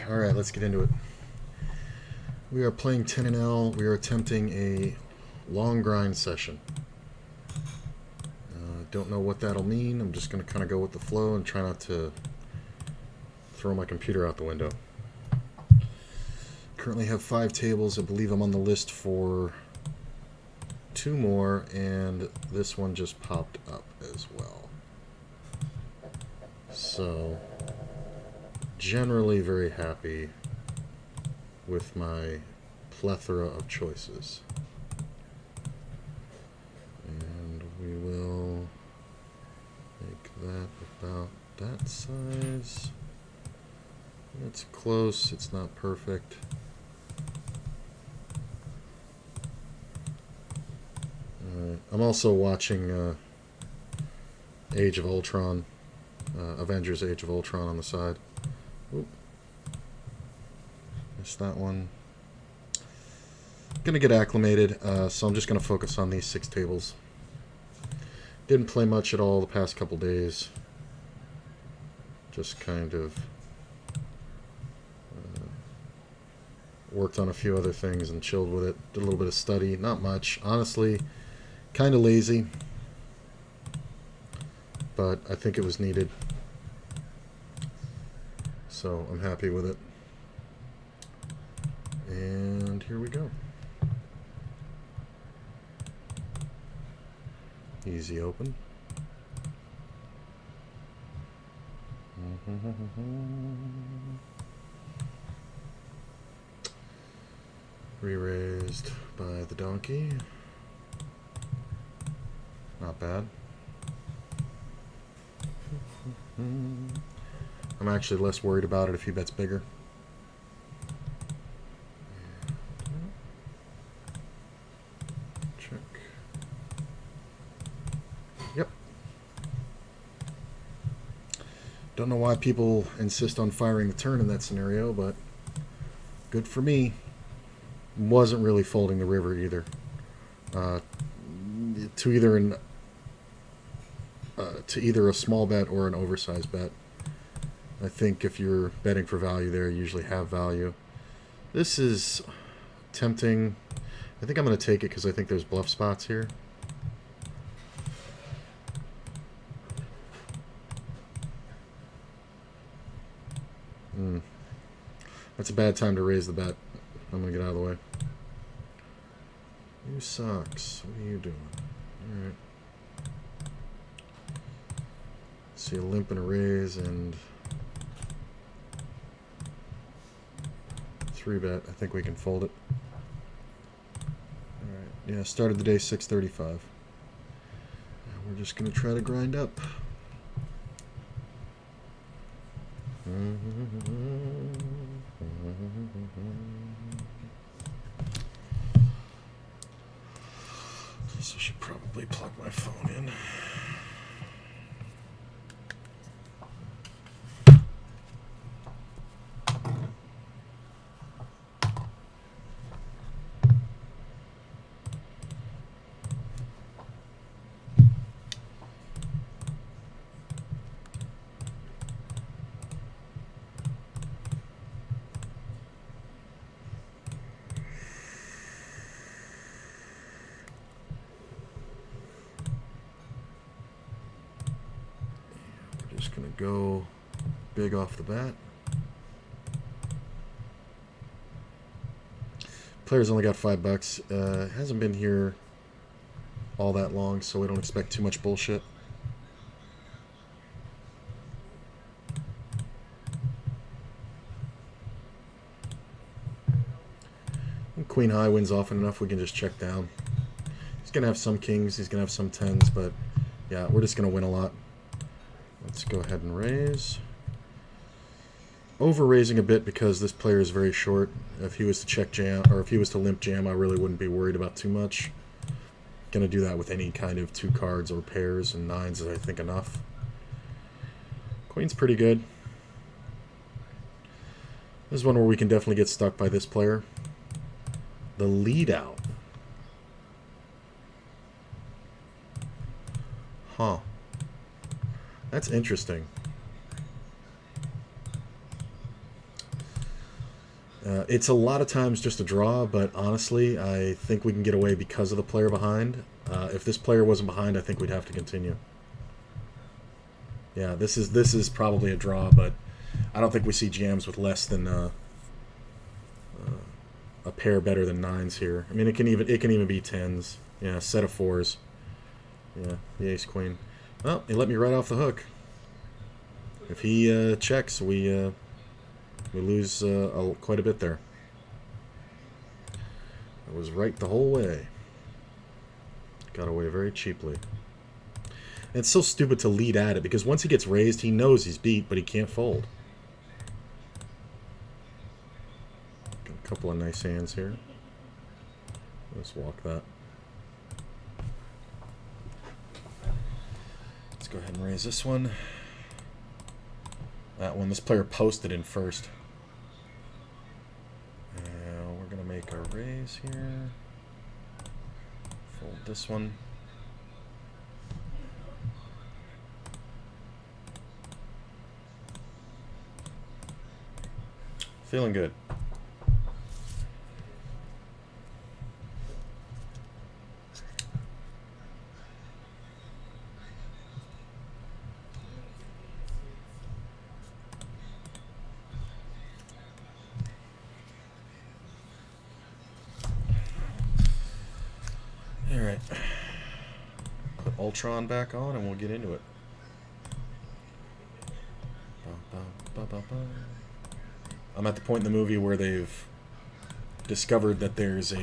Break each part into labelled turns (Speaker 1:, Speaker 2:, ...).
Speaker 1: Alright, let's get into it. We are playing 10-L. We are attempting a long grind session. Don't know what that'll mean. I'm just going to kind of go with the flow and try not to throw my computer out the window. Currently have 5 tables. I believe I'm on the list for 2 more, and this one just popped up as well. So, generally very happy with my plethora of choices. And we will make that about that size. It's close, it's not perfect. I'm also watching Age of Ultron, Avengers Age of Ultron on the side. Oop. Missed that one. Gonna get acclimated, so I'm just gonna focus on these 6 tables. Didn't play much at all the past couple days. Just kind of worked on a few other things and chilled with it. Did a little bit of study, not much. Honestly, kind of lazy, but I think it was needed. So I'm happy with it. And here we go. Easy open. Re-raised by the donkey. Not bad. I'm actually less worried about it if he bets bigger. Check. Yep. Don't know why people insist on firing the turn in that scenario, but good for me. Wasn't really folding the river either. To either a small bet or an oversized bet. I think if you're betting for value there, you usually have value. This is tempting. I think I'm going to take it because I think there's bluff spots here. That's a bad time to raise the bet. I'm going to get out of the way. You sucks. What are you doing? Alright. See a limp and a raise and 3-bet. I think we can fold it. Alright. Yeah, started the day 6:35. And we're just going to try to grind up. So I should probably plug my phone in. Just gonna go big off the bat. Player's only got $5. Hasn't been here all that long, so we don't expect too much bullshit. And Queen High wins often enough, we can just check down. He's gonna have some kings, he's gonna have some 10s, but yeah, we're just gonna win a lot. Let's go ahead and raise. Over raising a bit because this player is very short. If he was to check jam, or if he was to limp jam, I really wouldn't be worried about too much. Gonna do that with any kind of 2 cards or pairs, and 9s is I think enough. Queen's pretty good. This is one where we can definitely get stuck by this player. The lead out. Huh. That's interesting. It's a lot of times just a draw, but honestly, I think we can get away because of the player behind. If this player wasn't behind, I think we'd have to continue. Yeah, this is probably a draw, but I don't think we see jams with less than a pair better than nines here. I mean, it can even be tens. Yeah, set of fours. Yeah, the ace queen. Well, he let me right off the hook. If he checks, we lose quite a bit there. I was right the whole way. Got away very cheaply. And it's so stupid to lead at it, because once he gets raised, he knows he's beat, but he can't fold. Got a couple of nice hands here. Let's walk that. Let's go ahead and raise this one. That one, this player posted in first. And we're going to make our raise here. Fold this one. Feeling good. All right. Put Ultron back on and we'll get into it. I'm at the point in the movie where they've discovered that there's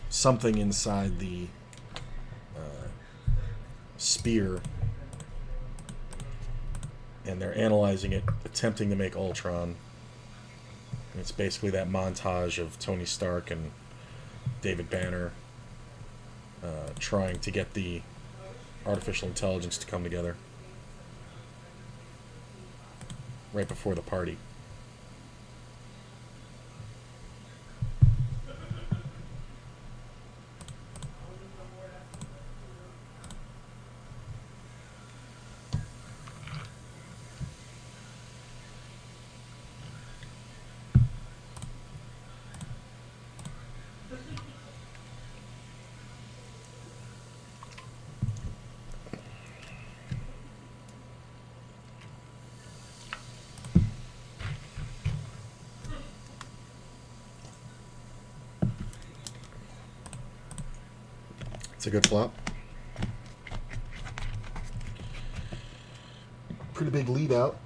Speaker 1: something inside the spear, and they're analyzing it, attempting to make Ultron. And it's basically that montage of Tony Stark and David Banner trying to get the artificial intelligence to come together right before the party. It's a good flop. Pretty big lead out.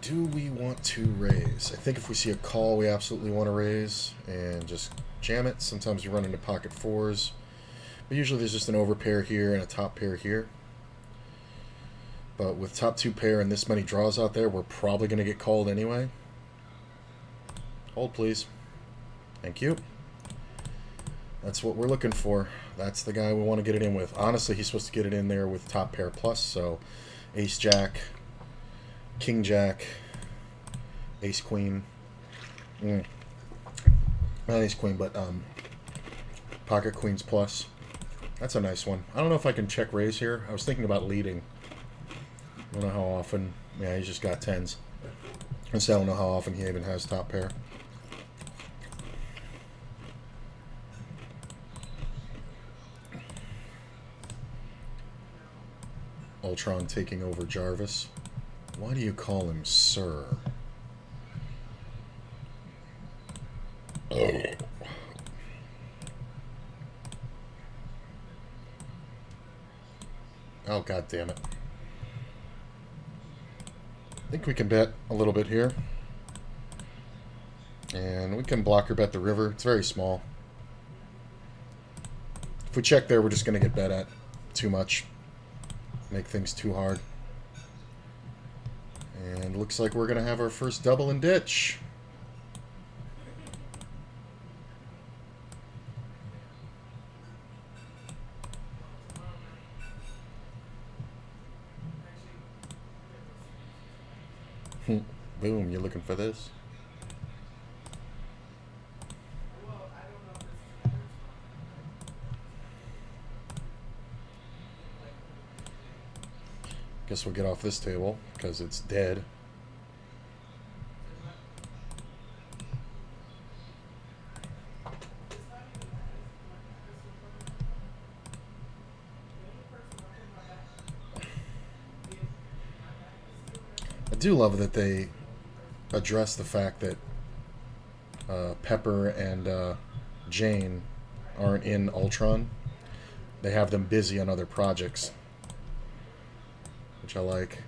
Speaker 1: Do we want to raise? I think if we see a call, we absolutely want to raise and just jam it. Sometimes you run into pocket fours, but usually there's just an overpair here and a top pair here. But with top two pair and this many draws out there, we're probably going to get called anyway. Hold, please. Thank you. That's what we're looking for. That's the guy we want to get it in with. Honestly, he's supposed to get it in there with top pair plus, so ace jack, king jack, ace queen. Not ace queen, but pocket queens plus. That's a nice one. I don't know if I can check raise here. I was thinking about leading. I don't know how often. Yeah, he's just got tens. I don't know how often he even has top pair. Ultron taking over Jarvis. Why do you call him Sir? Oh. Oh, god damn it. I think we can bet a little bit here. And we can blocker bet the river. It's very small. If we check there, we're just going to get bet at too much. Make things too hard. And looks like we're going to have our first double and ditch. Boom, you looking for this? Guess we'll get off this table because it's dead. do love that they address the fact that Pepper and Jane aren't in Ultron. They have them busy on other projects, which I like.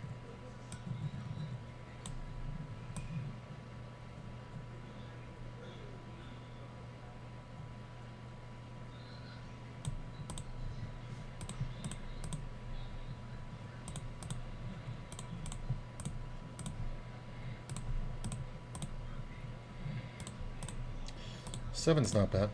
Speaker 1: Seven's not bad.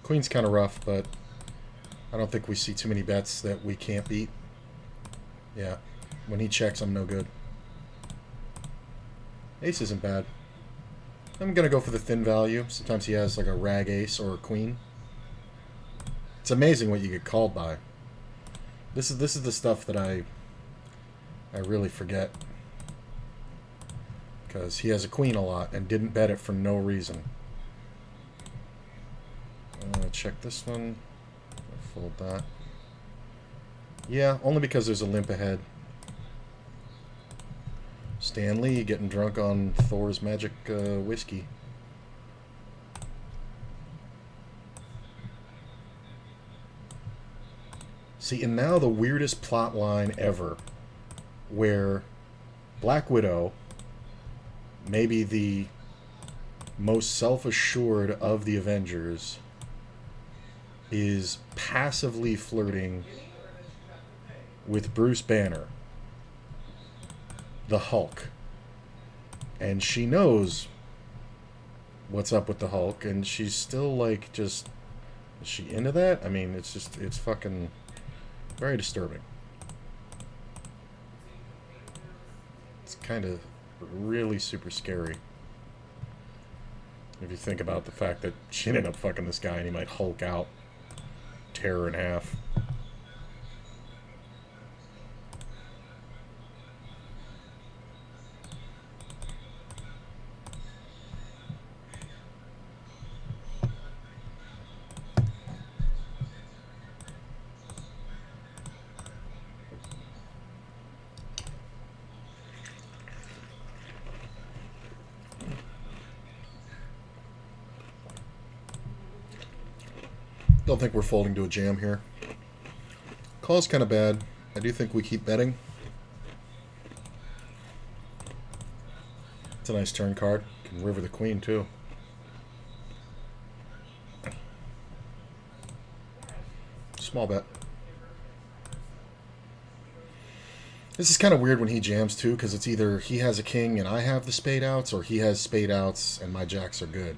Speaker 1: Queen's kind of rough, but I don't think we see too many bets that we can't beat. Yeah, when he checks, I'm no good. Ace isn't bad. I'm going to go for the thin value. Sometimes he has like a rag ace or a queen. It's amazing what you get called by. This is the stuff that I really forget. Because he has a queen a lot and didn't bet it for no reason. I'm going to check this one. I'll fold that. Yeah, only because there's a limp ahead. Stan Lee getting drunk on Thor's magic whiskey. See, and now the weirdest plot line ever, where Black Widow, maybe the most self-assured of the Avengers, is passively flirting with Bruce Banner, the Hulk. And she knows what's up with the Hulk, and she's still like, just, is she into that? I mean, it's just, it's fucking very disturbing. It's kind of really super scary. If you think about the fact that she ended up fucking this guy and he might Hulk out, tear her in half. Don't think we're folding to a jam here. Call's kind of bad. I do think we keep betting. It's a nice turn card. Can river the queen too. Small bet. This is kind of weird when he jams too, because it's either he has a king and I have the spade outs, or he has spade outs and my jacks are good.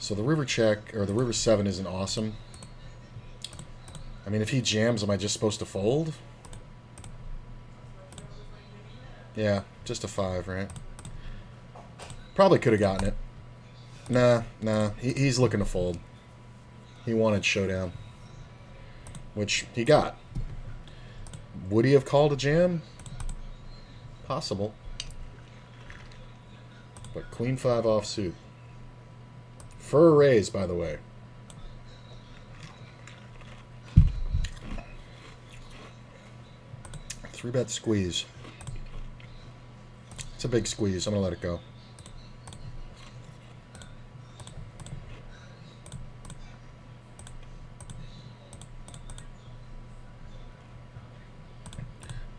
Speaker 1: So the river check, or the river 7 isn't awesome. I mean, if he jams, am I just supposed to fold? Yeah, just a 5, right? Probably could have gotten it. Nah, he's looking to fold. He wanted showdown, which he got. Would he have called a jam? Possible. But queen 5 offsuit. For a raise, by the way. Three bet squeeze. It's a big squeeze. I'm going to let it go.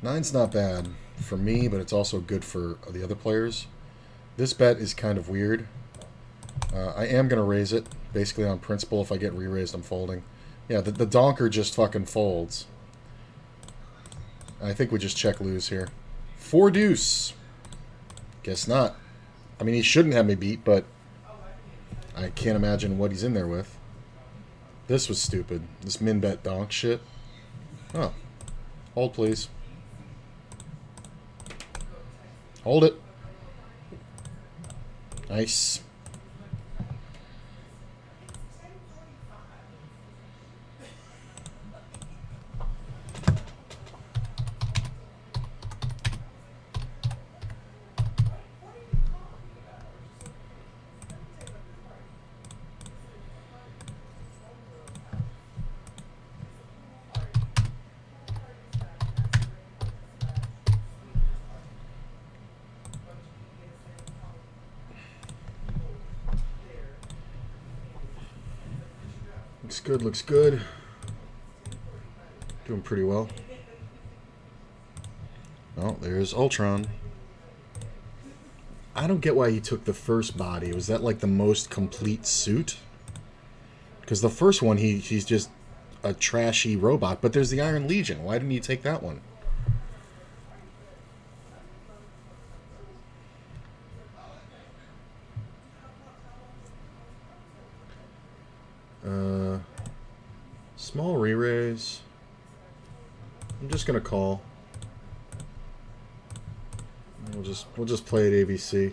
Speaker 1: Nine's not bad for me, but it's also good for the other players. This bet is kind of weird. I am going to raise it, basically on principle. If I get re-raised, I'm folding. Yeah, the donker just fucking folds. I think we just check lose here. 4 deuce. Guess not. I mean, he shouldn't have me beat, but I can't imagine what he's in there with. This was stupid. This min bet donk shit. Oh. Hold, please. Hold it. Nice. Looks good, looks good. Doing pretty well. Oh, there's Ultron. I don't get why he took the first body. Was that like the most complete suit? Because the first one, he's just a trashy robot. But there's the Iron Legion. Why didn't he take that one? Small re-raise. I'm just gonna call. We'll just play it ABC.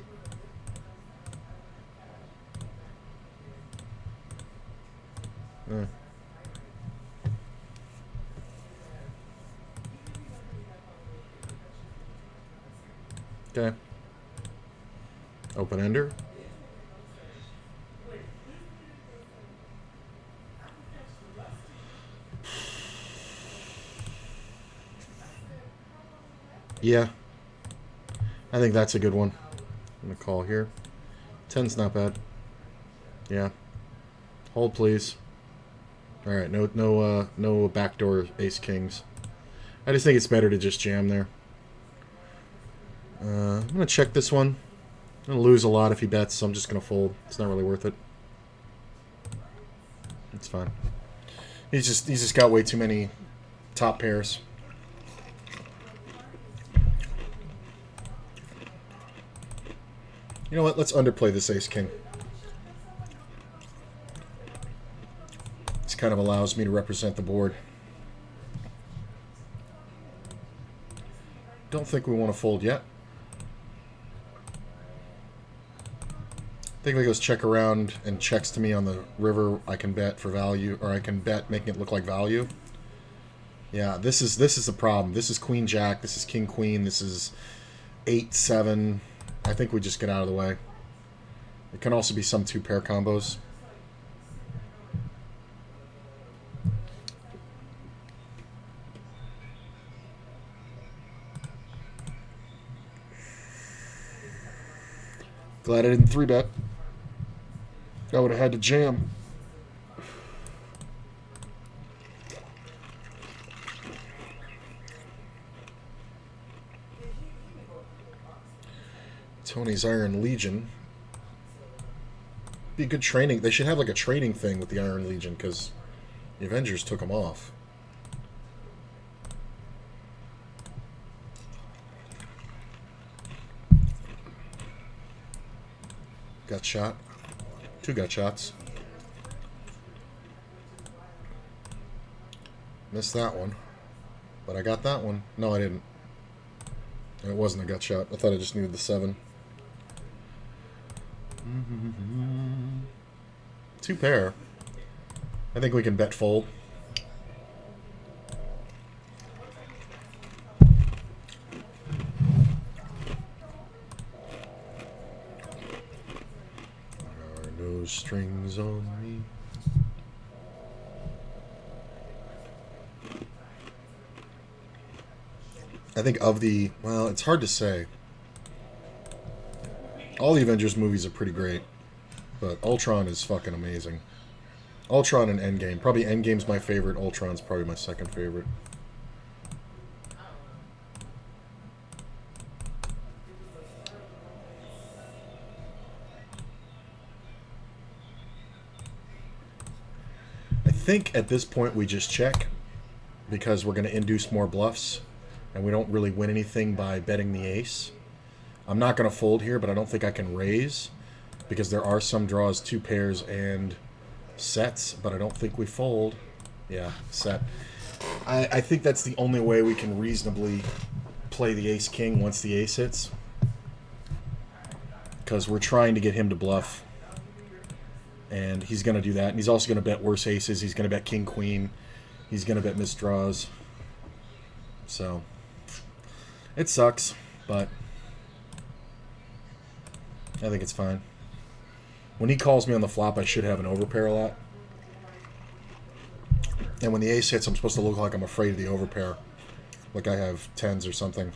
Speaker 1: Okay. Open ender. Yeah. I think that's a good one. I'm going to call here. 10's not bad. Yeah. Hold, please. Alright, no backdoor ace kings. I just think it's better to just jam there. I'm going to check this one. I'm going to lose a lot if he bets, so I'm just going to fold. It's not really worth it. It's fine. He's just got way too many top pairs. You know what? Let's underplay this ace-king. This kind of allows me to represent the board. Don't think we want to fold yet. I think if he goes check around and checks to me on the river, I can bet for value, or I can bet making it look like value. Yeah, this is the problem. This is queen-jack, this is king-queen, this is 8-7... I think we just get out of the way. It can also be some two-pair combos. Glad I didn't 3-bet. I would have had to jam. Tony's Iron Legion. Be a good training. They should have like a training thing with the Iron Legion because the Avengers took them off. Got shot. 2 got shots. Missed that one. But I got that one. No, I didn't. It wasn't a gut shot. I thought I just needed the 7. 2 pair. I think we can bet fold. There are no strings on me. I think of the... Well, it's hard to say. All the Avengers movies are pretty great, but Ultron is fucking amazing. Ultron and Endgame. Probably Endgame's my favorite. Ultron's probably my second favorite. I think at this point we just check because we're going to induce more bluffs and we don't really win anything by betting the ace. I'm not going to fold here, but I don't think I can raise because there are some draws, 2 pairs and sets, but I don't think we fold. Yeah, set. I think that's the only way we can reasonably play the ace-king once the ace hits because we're trying to get him to bluff, and he's going to do that, and he's also going to bet worse aces. He's going to bet king-queen. He's going to bet missed draws. So, it sucks, but... I think it's fine. When he calls me on the flop, I should have an overpair a lot. And when the ace hits, I'm supposed to look like I'm afraid of the overpair. Like I have 10s or something.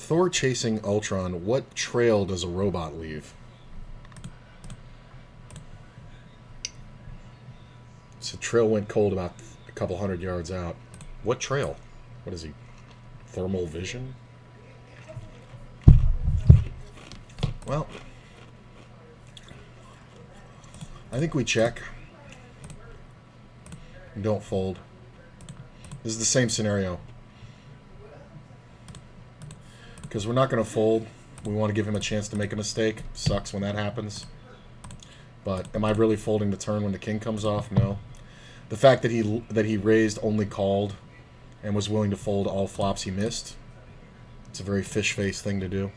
Speaker 1: Thor chasing Ultron, what trail does a robot leave? So trail went cold about a couple 100 yards out. What trail? What is he? Thermal vision? Well, I think we check. And don't fold. This is the same scenario. Because we're not going to fold. We want to give him a chance to make a mistake. Sucks when that happens. But am I really folding the turn when the king comes off? No. The fact that he raised, only called, and was willing to fold all flops he missed, it's a very fish face thing to do.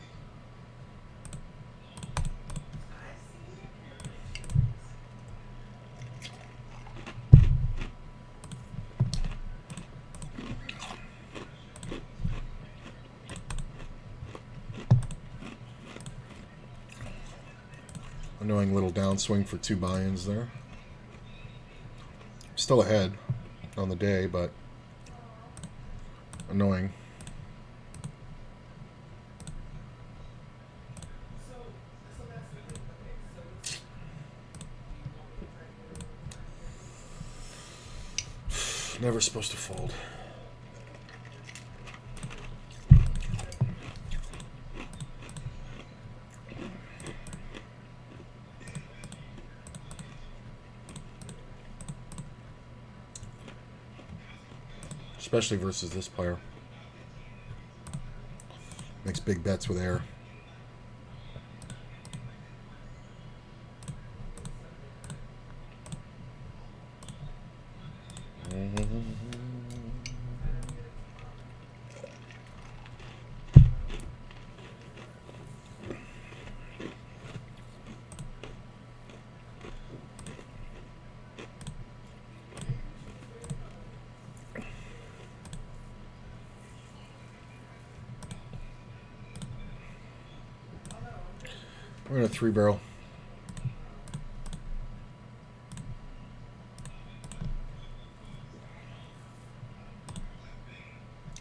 Speaker 1: Annoying little downswing for 2 buy-ins there. Still ahead on the day, but annoying. Never supposed to fold. Especially versus this player. Makes big bets with air. We're in a 3-barrel.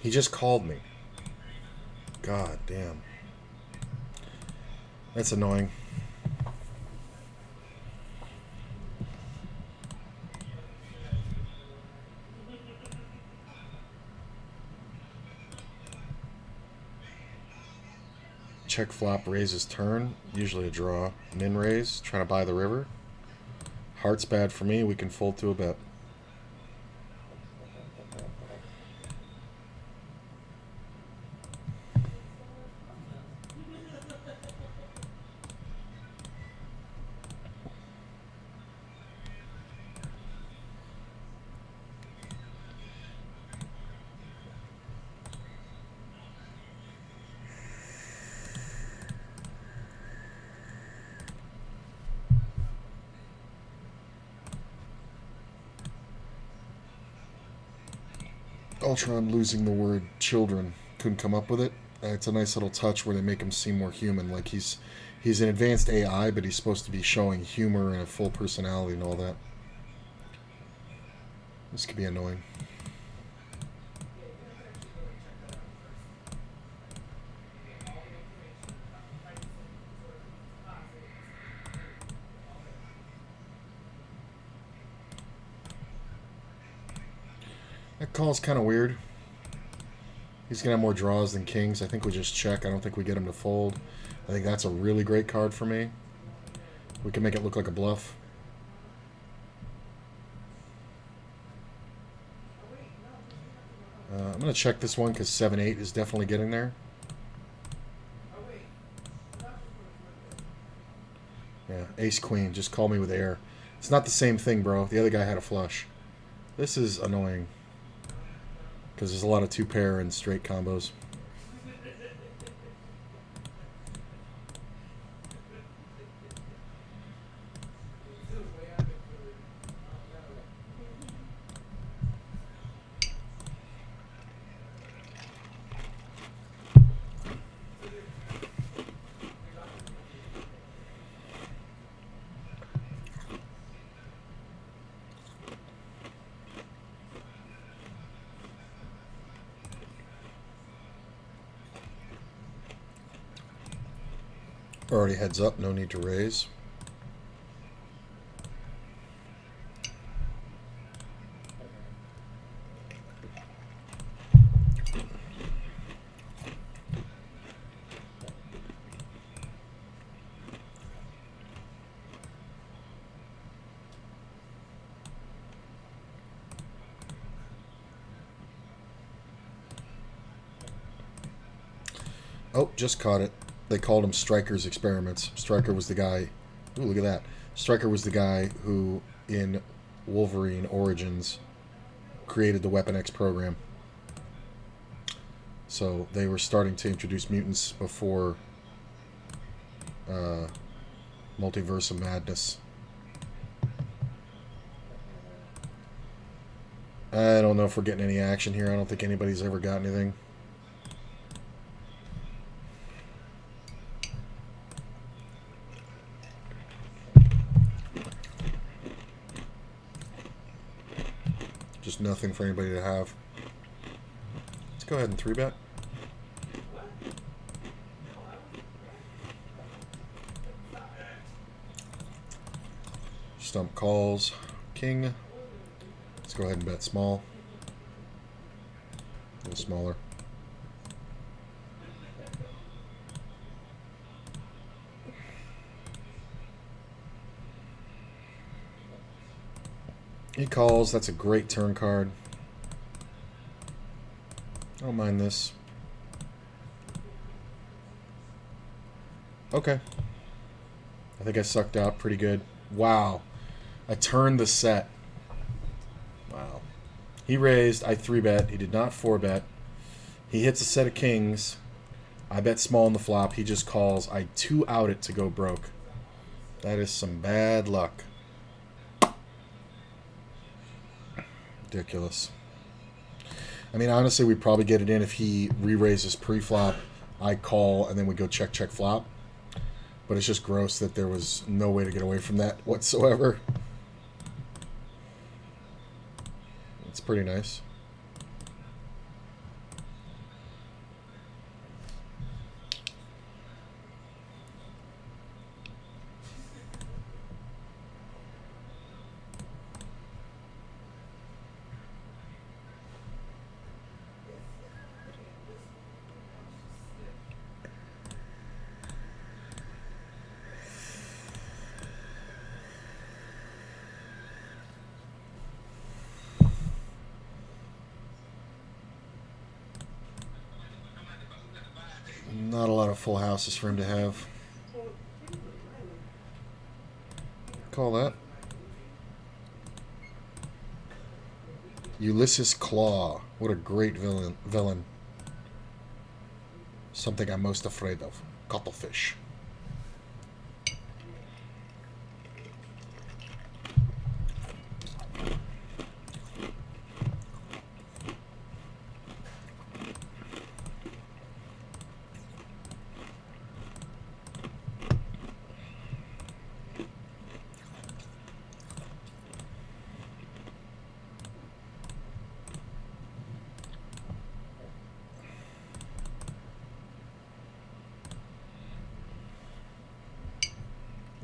Speaker 1: He just called me. God damn. That's annoying. Check flop, raises turn, usually a draw. Min raise, trying to buy the river. Heart's bad for me, we can fold to a bet. Ultron losing the word children. Couldn't come up with it. It's a nice little touch where they make him seem more human. Like he's an advanced AI, but he's supposed to be showing humor and a full personality and all that. This could be annoying. That call's kind of weird. He's going to have more draws than kings. I think we just check. I don't think we get him to fold. I think that's a really great card for me. We can make it look like a bluff. I'm going to check this one because 7-8 is definitely getting there. Yeah, ace-queen. Just call me with air. It's not the same thing, bro. The other guy had a flush. This is annoying. Because there's a lot of 2-pair and straight combos. Already heads up, no need to raise. Oh, just caught it. They called him Stryker's experiments. Stryker was the guy. Ooh, look at that. Stryker was the guy who, in Wolverine Origins, created the Weapon X program. So they were starting to introduce mutants before Multiverse of Madness. I don't know if we're getting any action here. I don't think anybody's ever got anything. Just nothing for anybody to have. Let's go ahead and 3-bet. Stump calls. King. Let's go ahead and bet small. A little smaller. He calls. That's a great turn card. I don't mind this. Okay. I think I sucked out pretty good. Wow. I turned the set. Wow. He raised. I 3-bet. He did not 4-bet. He hits a set of kings. I bet small on the flop. He just calls. I 2-out it to go broke. That is some bad luck. Ridiculous. I mean, honestly, we'd probably get it in if he re-raises pre-flop, I call, and then we go check, check, flop. But it's just gross that there was no way to get away from that whatsoever. It's pretty nice. Not a lot of full houses for him to have. Call that. Ulysses Claw. What a great villain. Something I'm most afraid of. Cuttlefish.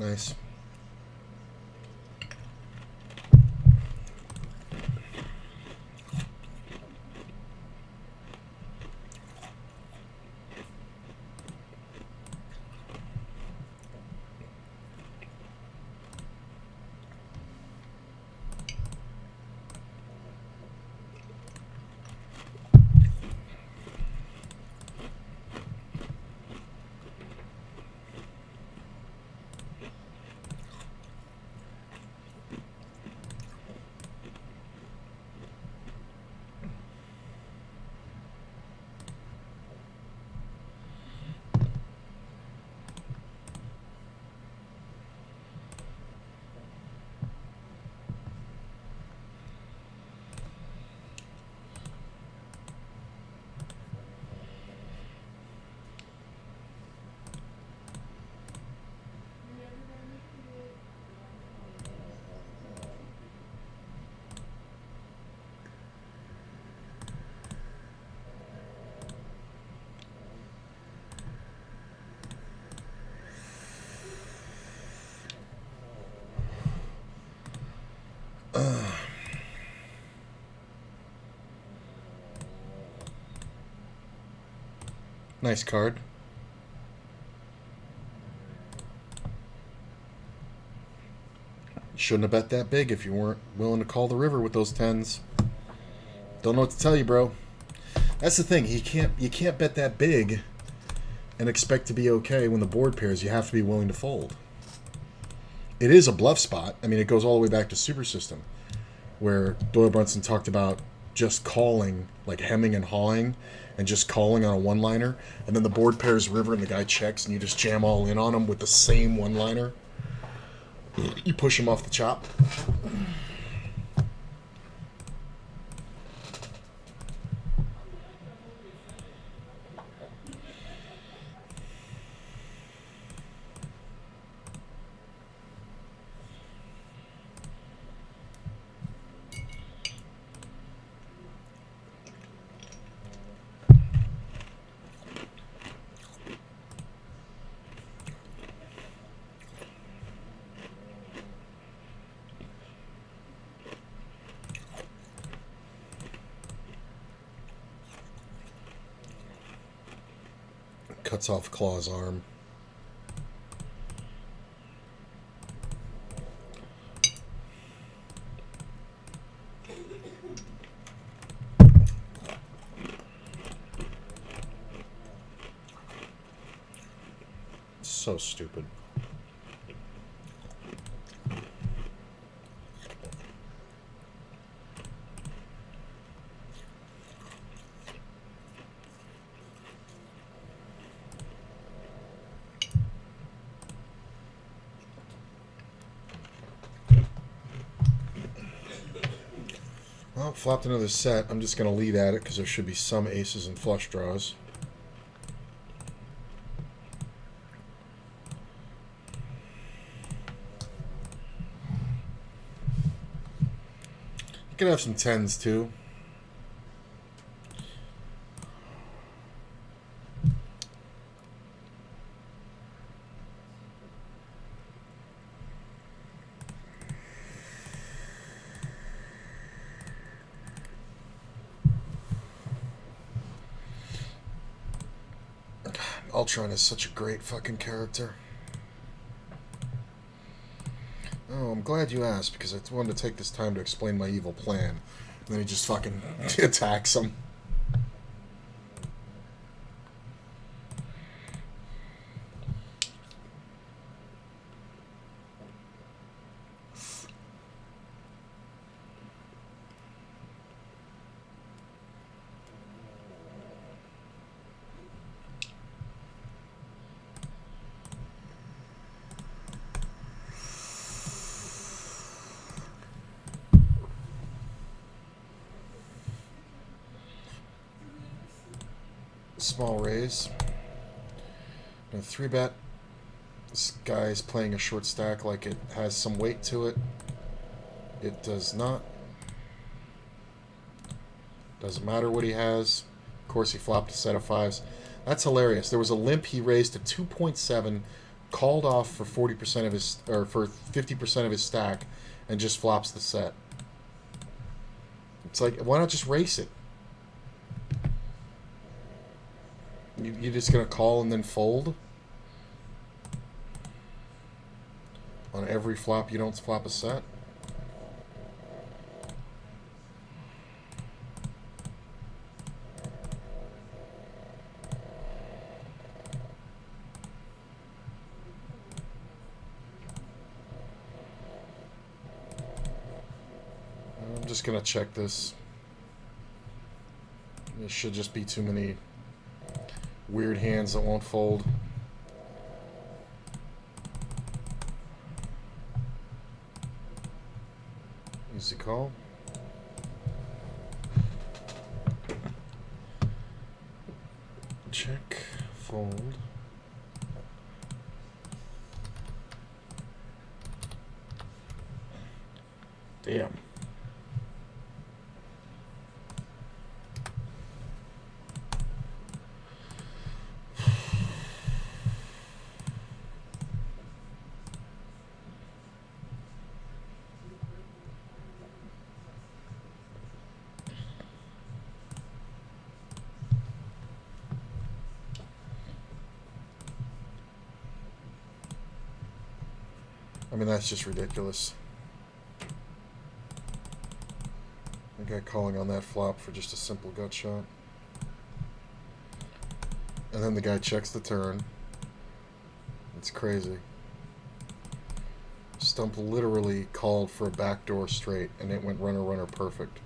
Speaker 1: Nice. Nice card. Shouldn't have bet that big if you weren't willing to call the river with those tens. Don't know what to tell you, bro. That's the thing. You can't bet that big and expect to be okay when the board pairs. You have to be willing to fold. It is a bluff spot. I mean, it goes all the way back to Super System, where Doyle Brunson talked about just calling, like hemming and hawing, and just calling on a one-liner, and then the board pairs river and the guy checks, and you just jam all in on him with the same one-liner. You push him off the chop. Cuts off Claw's arm. So stupid. Well, flopped another set. I'm just going to lead at it because there should be some aces and flush draws. You can have some tens too. Ultron is such a great fucking character. Oh, I'm glad you asked, because I wanted to take this time to explain my evil plan. And then he just fucking attacks him. Small raise. No 3-bet. This guy's playing a short stack like it has some weight to it. It does not. Doesn't matter what he has. Of course, he flopped a set of fives. That's hilarious. There was a limp he raised to 2.7, called off for 40% of his, or for 50% of his stack, and just flops the set. It's like, why not just race it? You're just going to call and then fold? On every flop you don't flop a set? I'm just going to check this. There should just be too many weird hands that won't fold. Easy call. Check, fold. Damn. I mean, that's just ridiculous. The guy calling on that flop for just a simple gut shot. And then the guy checks the turn. It's crazy. Stump literally called for a backdoor straight, and it went runner, runner, perfect.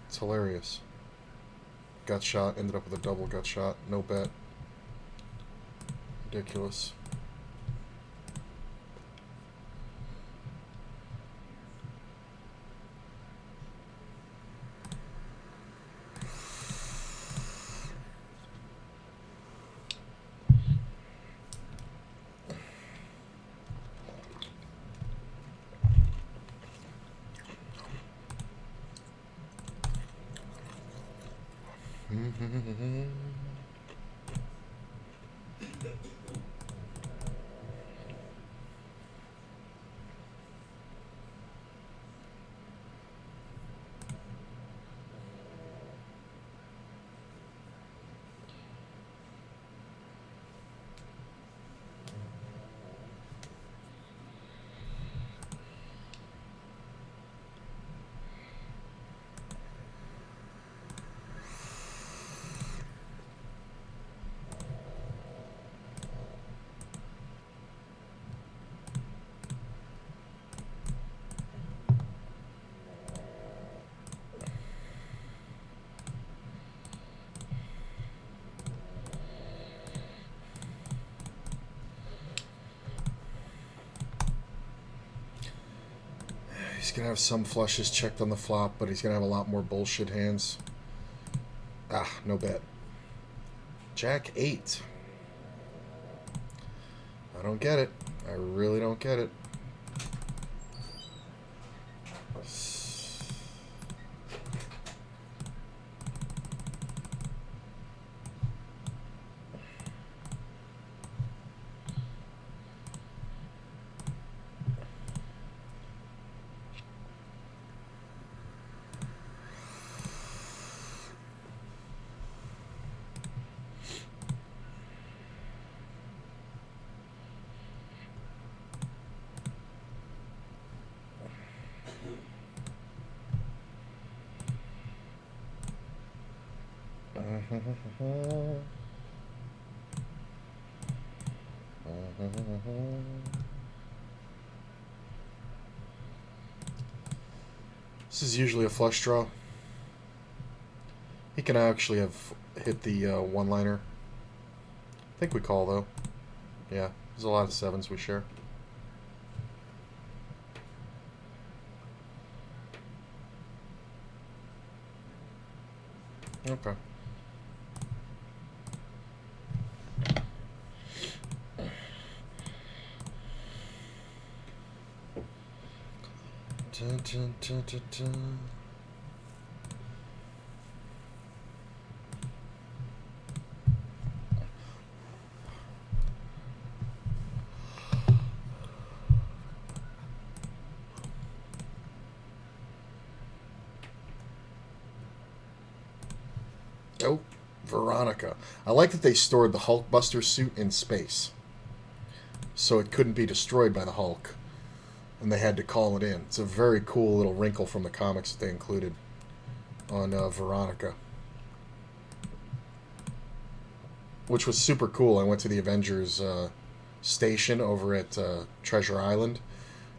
Speaker 1: It's hilarious. Gut shot, ended up with a double gut shot. No bet. Ridiculous. He's going to have some flushes checked on the flop, but he's going to have a lot more bullshit hands. Ah, no bet. Jack 8. I don't get it. I really don't get it. This is usually a flush draw. He can actually have hit the one-liner. I think we call, though. Yeah, there's a lot of sevens we share. Okay. Dun, dun, dun, dun, dun. Oh, Veronica. I like that they stored the Hulkbuster suit in space, so it couldn't be destroyed by the Hulk, and they had to call it in. It's a very cool little wrinkle from the comics that they included on Veronica, which was super cool. I went to the Avengers station over at Treasure Island,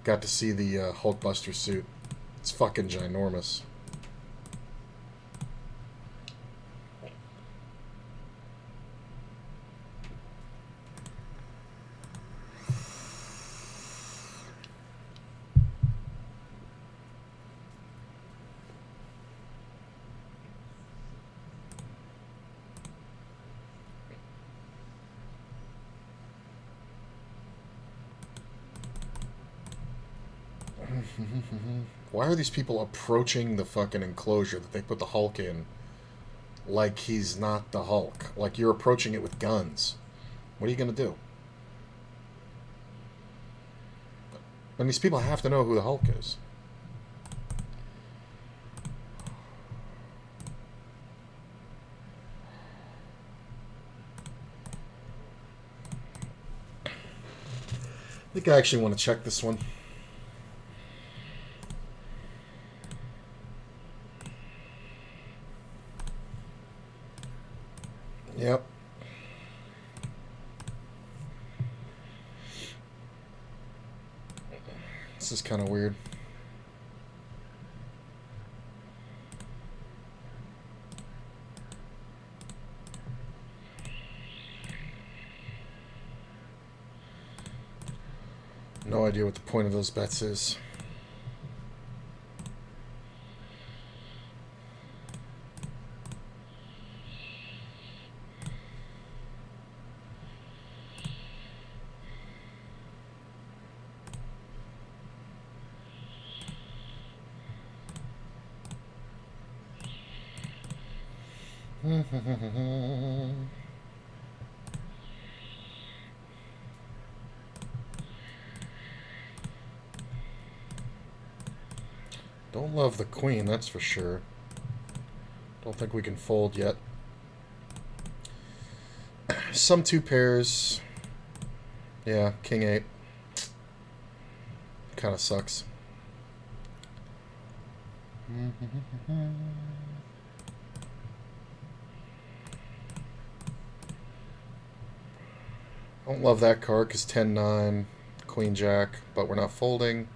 Speaker 1: got to see the Hulkbuster suit. It's fucking ginormous. Why are these people approaching the fucking enclosure that they put the Hulk in like he's not the Hulk? Like you're approaching it with guns. What are you going to do? And these people have to know who the Hulk is. think I actually want to check this one. Yep. This is kind of weird. No idea what the point of those bets is. Don't love the queen, that's for sure. Don't think we can fold yet. Some two pairs. Yeah, king 8. Kind of sucks. Don't love that card because 10-9, Queen Jack, but we're not folding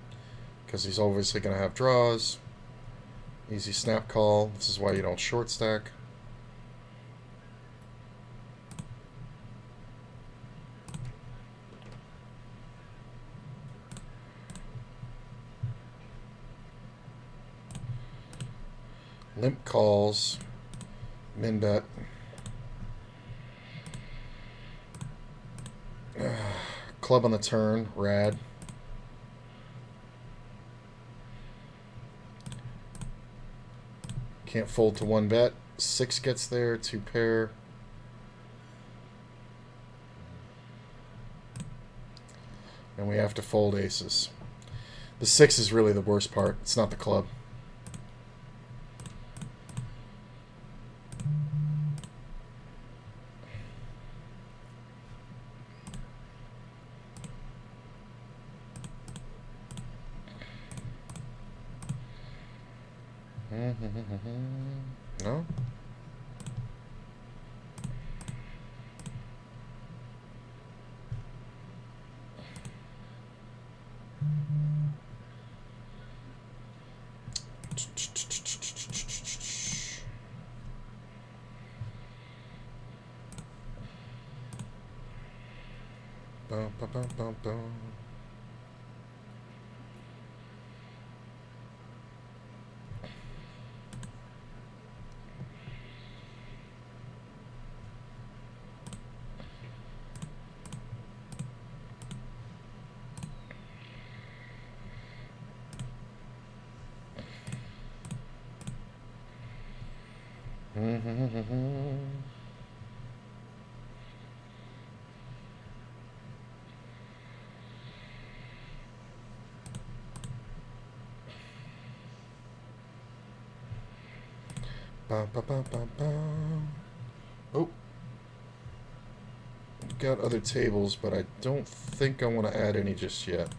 Speaker 1: because he's obviously going to have draws. Easy snap call. This is why you don't short stack. Limp calls. Min bet. Club on the turn. Rad. Can't fold to one bet. 6 gets there. 2 pair. And we have to fold aces. The 6 is really the worst part. It's not the club. No? Bum, bum, bum, bum, bum. Bum, bum, bum, bum, bum. Oh. Got other tables, but I don't think I want to add any just yet.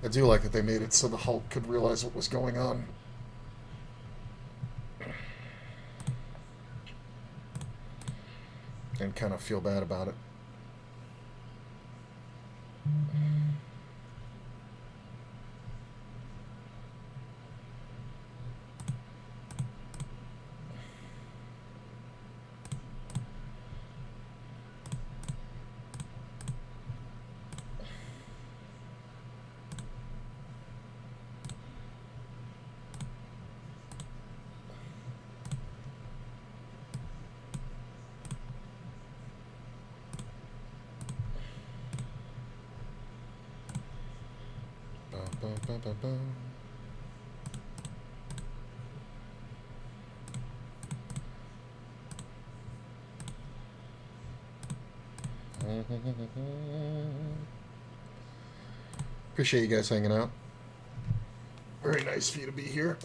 Speaker 1: I do like that they made it so the Hulk could realize what was going on. And kind of feel bad about it. Appreciate you guys hanging out. Very nice for you to be here.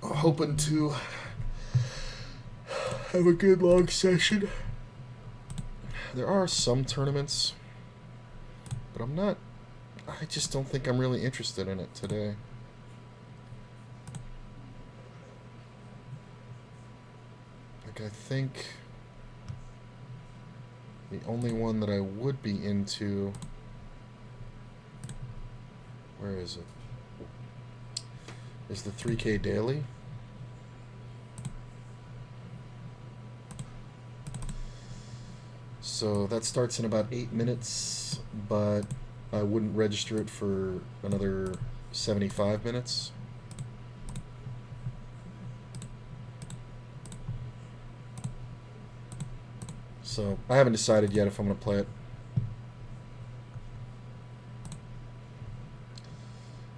Speaker 1: Hoping to have a good long session. There are some tournaments, but I just don't think I'm really interested in it today. Like, I think the only one that I would be into, where is it? Is the 3K Daily. So that starts in about 8 minutes, but I wouldn't register it for another 75 minutes. So I haven't decided yet if I'm going to play it.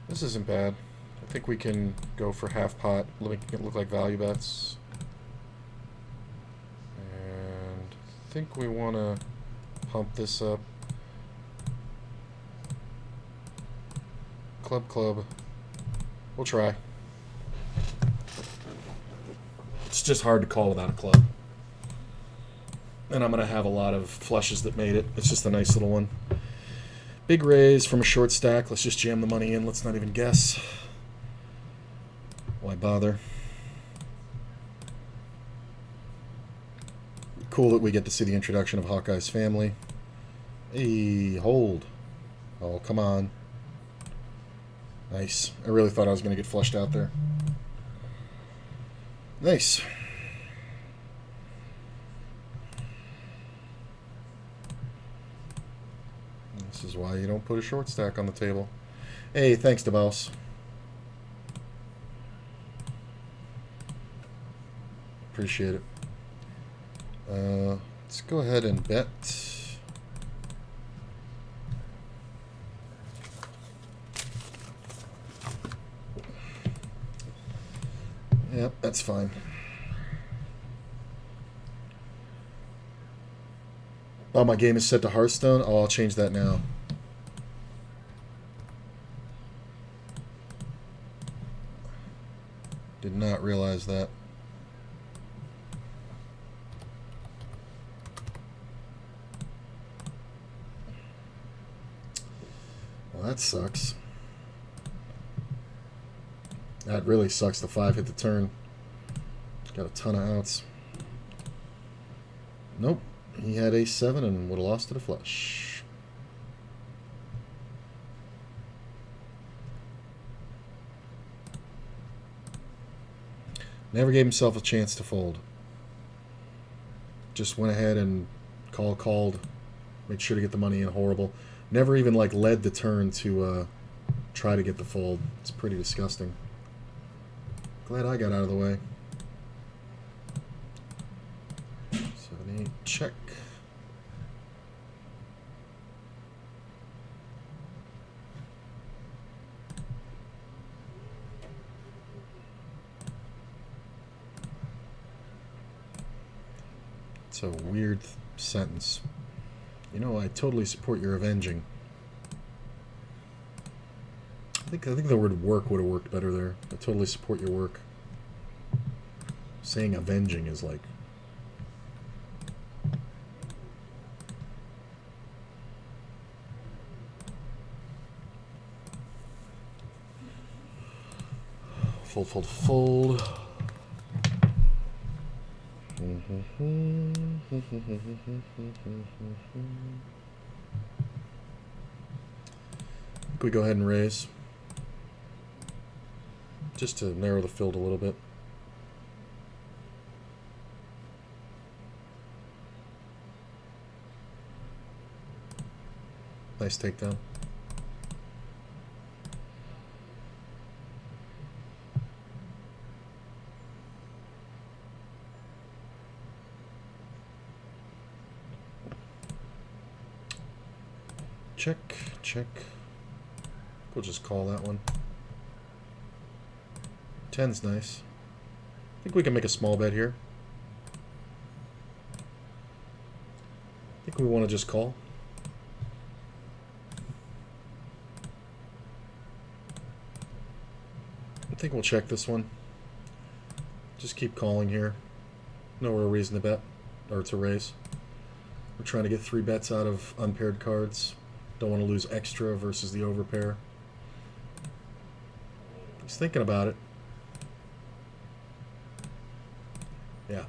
Speaker 1: This isn't bad. I think we can go for half pot, make it look like value bets. And I think we want to pump this up. Club. We'll try. It's just hard to call without a club. And I'm going to have a lot of flushes that made it. It's just a nice little one. Big raise from a short stack. Let's just jam the money in. Let's not even guess. Why bother? Cool that we get to see the introduction of Hawkeye's family. Hey, hold. Oh, come on. Nice. I really thought I was going to get flushed out there. Nice. This is why you don't put a short stack on the table. Hey, thanks, DeBoss. Appreciate it. Let's go ahead and bet. Yep, that's fine. Oh, my game is set to Hearthstone? Oh, I'll change that now. Did not realize that. Well, that sucks. That really sucks. The 5 hit the turn. Got a ton of outs. Nope. He had a 7 and would have lost to the flush. Never gave himself a chance to fold. Just went ahead and called. Made sure to get the money in. Horrible. Never even like led the turn to try to get the fold. It's pretty disgusting. Glad I got out of the way. 7-8 check. It's a weird sentence. You know, I totally support your avenging. I think the word work would have worked better there. I totally support your work. Saying avenging is like... Fold. Could we go ahead and raise? Just to narrow the field a little bit. Nice takedown. Check. we'll just call that one. 10's nice. I think we can make a small bet here. I think we want to just call. I think we'll check this one. Just keep calling here. No real reason to bet or to raise. We're trying to get 3 bets out of unpaired cards. Don't want to lose extra versus the overpair. He's thinking about it. Yeah.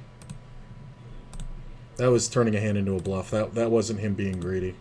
Speaker 1: That was turning a hand into a bluff. That wasn't him being greedy.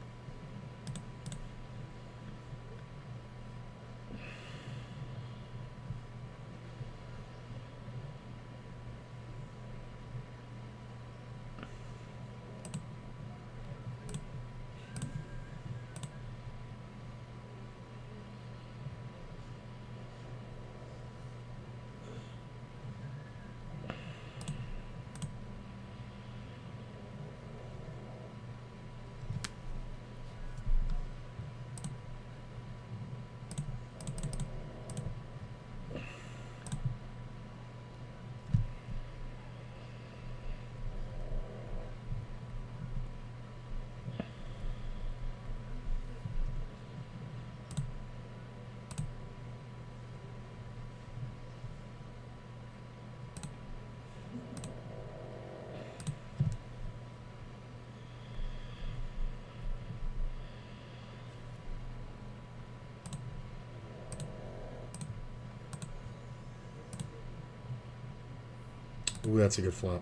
Speaker 1: Ooh, that's a good flop.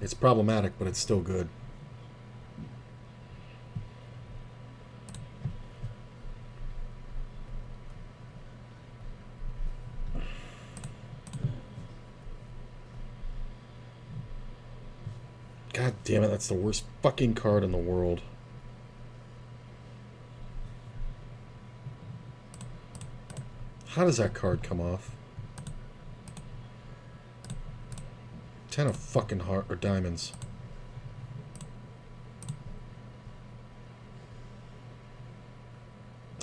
Speaker 1: It's problematic, but it's still good. God damn it, that's the worst fucking card in the world. How does that card come off? 10 of fucking heart or diamonds.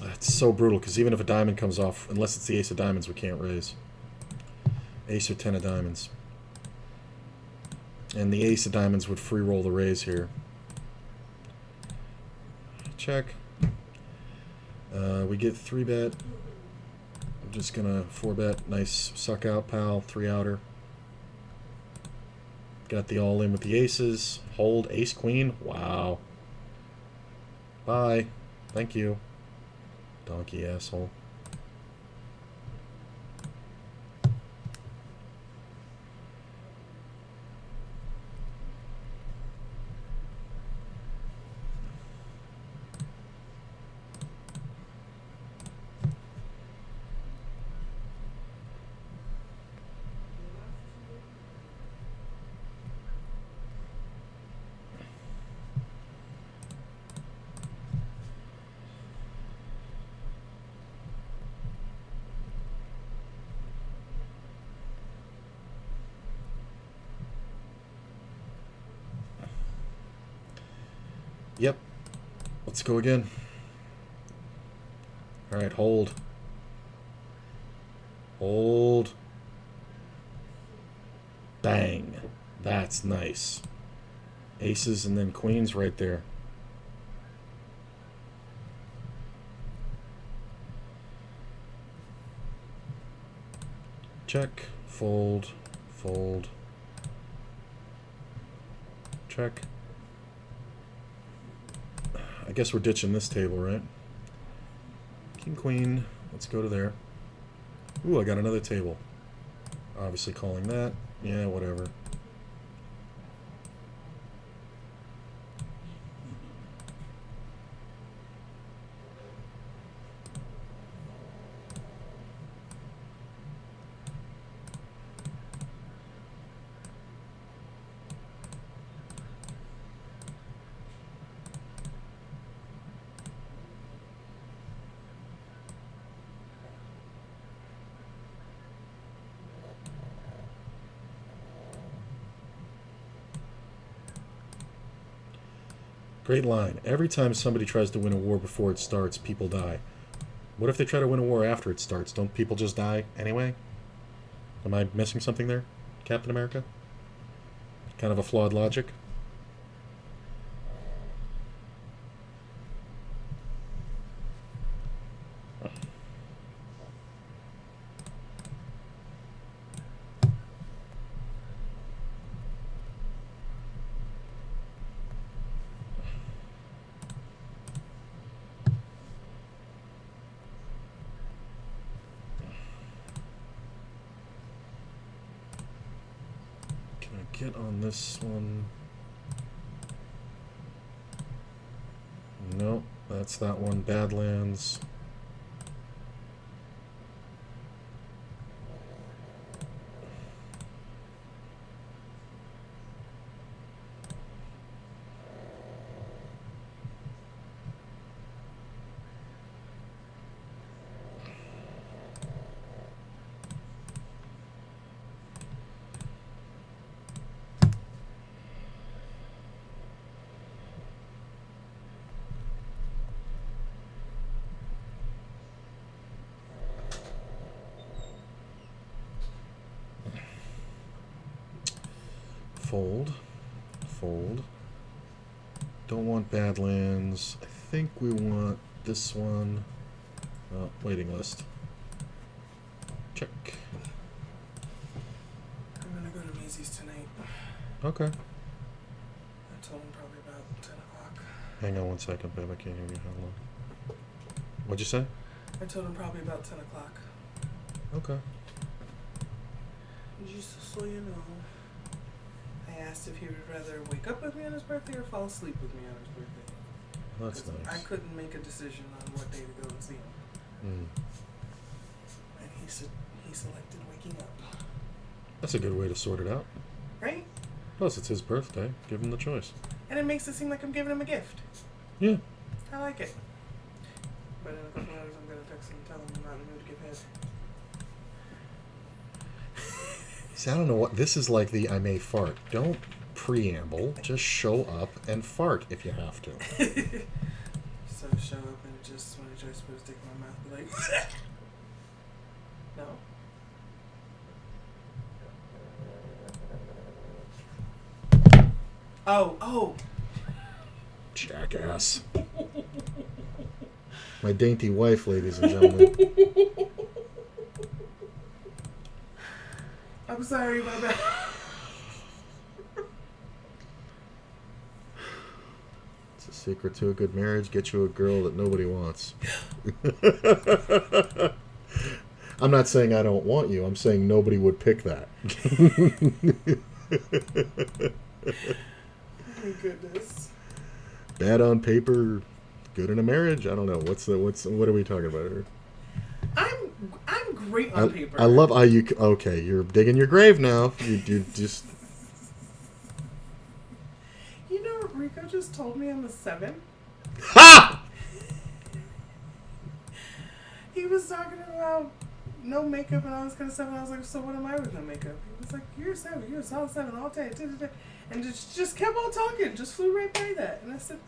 Speaker 1: It's so brutal because even if a diamond comes off, unless it's the ace of diamonds, we can't raise. Ace or 10 of diamonds. And the ace of diamonds would free roll the raise here. Check. We get 3-bet. I'm just gonna 4-bet. Nice suck out, pal. 3 outer. Got the all in with the aces. Hold ace queen. Wow. Bye. Thank you. Donkey asshole. Yep. Let's go again. Alright, hold. Hold. Bang. That's nice. Aces and then queens right there. Check. Fold. Fold. Check. I guess we're ditching this table, right? King, queen. Let's go to there. Ooh, I got another table. Obviously calling that. Yeah, whatever. Great line. Every time somebody tries to win a war before it starts, people die. What if they try to win a war after it starts? Don't people just die anyway? Am I missing something there, Captain America? Kind of a flawed logic. Get on this one. Nope, that's that one. Badlands. Fold. Fold. Don't want Badlands. I think we want this one. Oh, waiting list. Check.
Speaker 2: I'm gonna go to Maisie's tonight.
Speaker 1: Okay.
Speaker 2: I told him probably about 10 o'clock.
Speaker 1: Hang on one second, babe. I can't hear you. How long? What'd you say?
Speaker 2: I told him probably about 10 o'clock.
Speaker 1: Okay.
Speaker 2: Just so you know, I asked if he would rather wake up with me on his birthday or fall asleep with me on his birthday.
Speaker 1: That's nice.
Speaker 2: I couldn't make a decision on what day to go and see him. And he selected waking up.
Speaker 1: That's a good way to sort it out.
Speaker 2: Right?
Speaker 1: Plus, it's his birthday. Give him the choice.
Speaker 2: And it makes it seem like I'm giving him a gift.
Speaker 1: Yeah.
Speaker 2: I like it. But in a couple hours, I'm going to text him and tell him I'm not in the mood to give head.
Speaker 1: See, I don't know what this is like. The I may fart. Don't preamble. Just show up and fart if you have to.
Speaker 2: So show up and just when he tries to put his dick in my mouth, be like, no. Oh.
Speaker 1: Jackass. My dainty wife, ladies and gentlemen.
Speaker 2: I'm sorry, my bad.
Speaker 1: It's a secret to a good marriage. Get you a girl that nobody wants. I'm not saying I don't want you. I'm saying nobody would pick that.
Speaker 2: Oh my goodness.
Speaker 1: Bad on paper, good in a marriage. I don't know. What are we talking about here?
Speaker 2: I'm great on paper.
Speaker 1: I love how you. Okay, you're digging your grave now. You just.
Speaker 2: You know, Rico just told me I'm a 7.
Speaker 1: Ha!
Speaker 2: He was talking about no makeup and all this kind of stuff, and I was like, so what am I with no makeup? He was like, you're a 7. You're a solid 7 all day. And just kept on talking. Just flew right by that. And I said,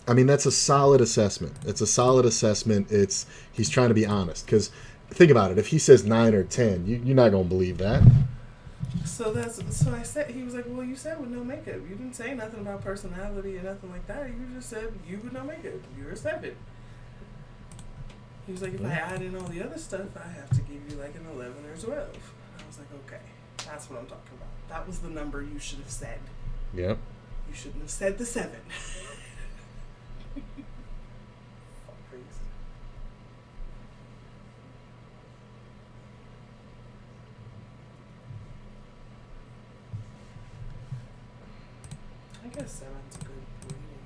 Speaker 1: I mean, that's a solid assessment. It's a solid assessment. He's trying to be honest. Because think about it. If he says 9 or 10, you're not going to believe that.
Speaker 2: So I said, he was like, well, you said with no makeup. You didn't say nothing about personality or nothing like that. You just said you with no makeup. You're a 7. He was like, if I add in all the other stuff, I have to give you like an 11 or 12. I was like, okay, that's what I'm talking about. That was the number you should have said.
Speaker 1: Yep.
Speaker 2: You shouldn't have said the 7. I guess 7's a good rating.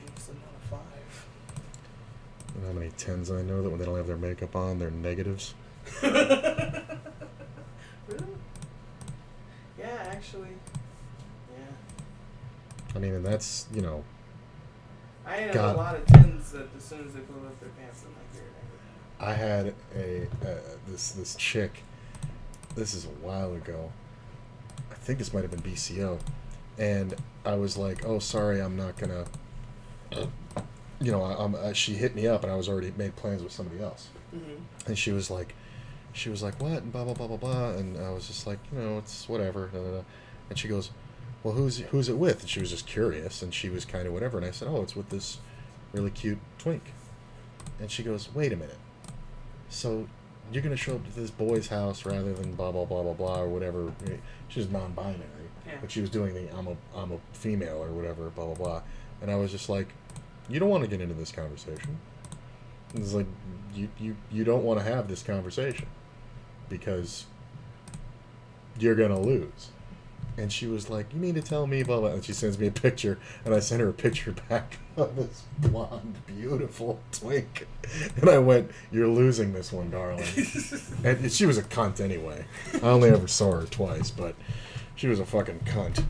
Speaker 2: It's not a 5.
Speaker 1: You know how many 10s I know that when they don't have their makeup on, they're negatives?
Speaker 2: Really? Yeah, actually. Yeah.
Speaker 1: I mean, and that's,
Speaker 2: I had a lot of 10s that as soon as they pull up their pants, I'm like, they're negative.
Speaker 1: I had this chick, this is a while ago. I think this might have been BCO. And I was like, oh, sorry, I'm not going to you know, she hit me up, and I was already made plans with somebody else.
Speaker 2: Mm-hmm.
Speaker 1: And she was like, what? And blah, blah, blah, blah, blah. And I was just like, you know, it's whatever. Da, da, da. And she goes, well, who's it with? And she was just curious, and she was kind of whatever. And I said, oh, it's with this really cute twink. And she goes, wait a minute. So you're going to show up to this boy's house rather than blah, blah, blah, blah, blah, or whatever. She was non-binary.
Speaker 2: Yeah.
Speaker 1: But she was doing the I'm a female or whatever, blah, blah, blah. And I was just like, you don't want to get into this conversation. It's like, you don't want to have this conversation because you're going to lose. And she was like, you need to tell me, blah, blah. And she sends me a picture, and I sent her a picture back of this blonde, beautiful twink. And I went, you're losing this one, darling. And she was a cunt anyway. I only ever saw her twice, but she was a fucking cunt.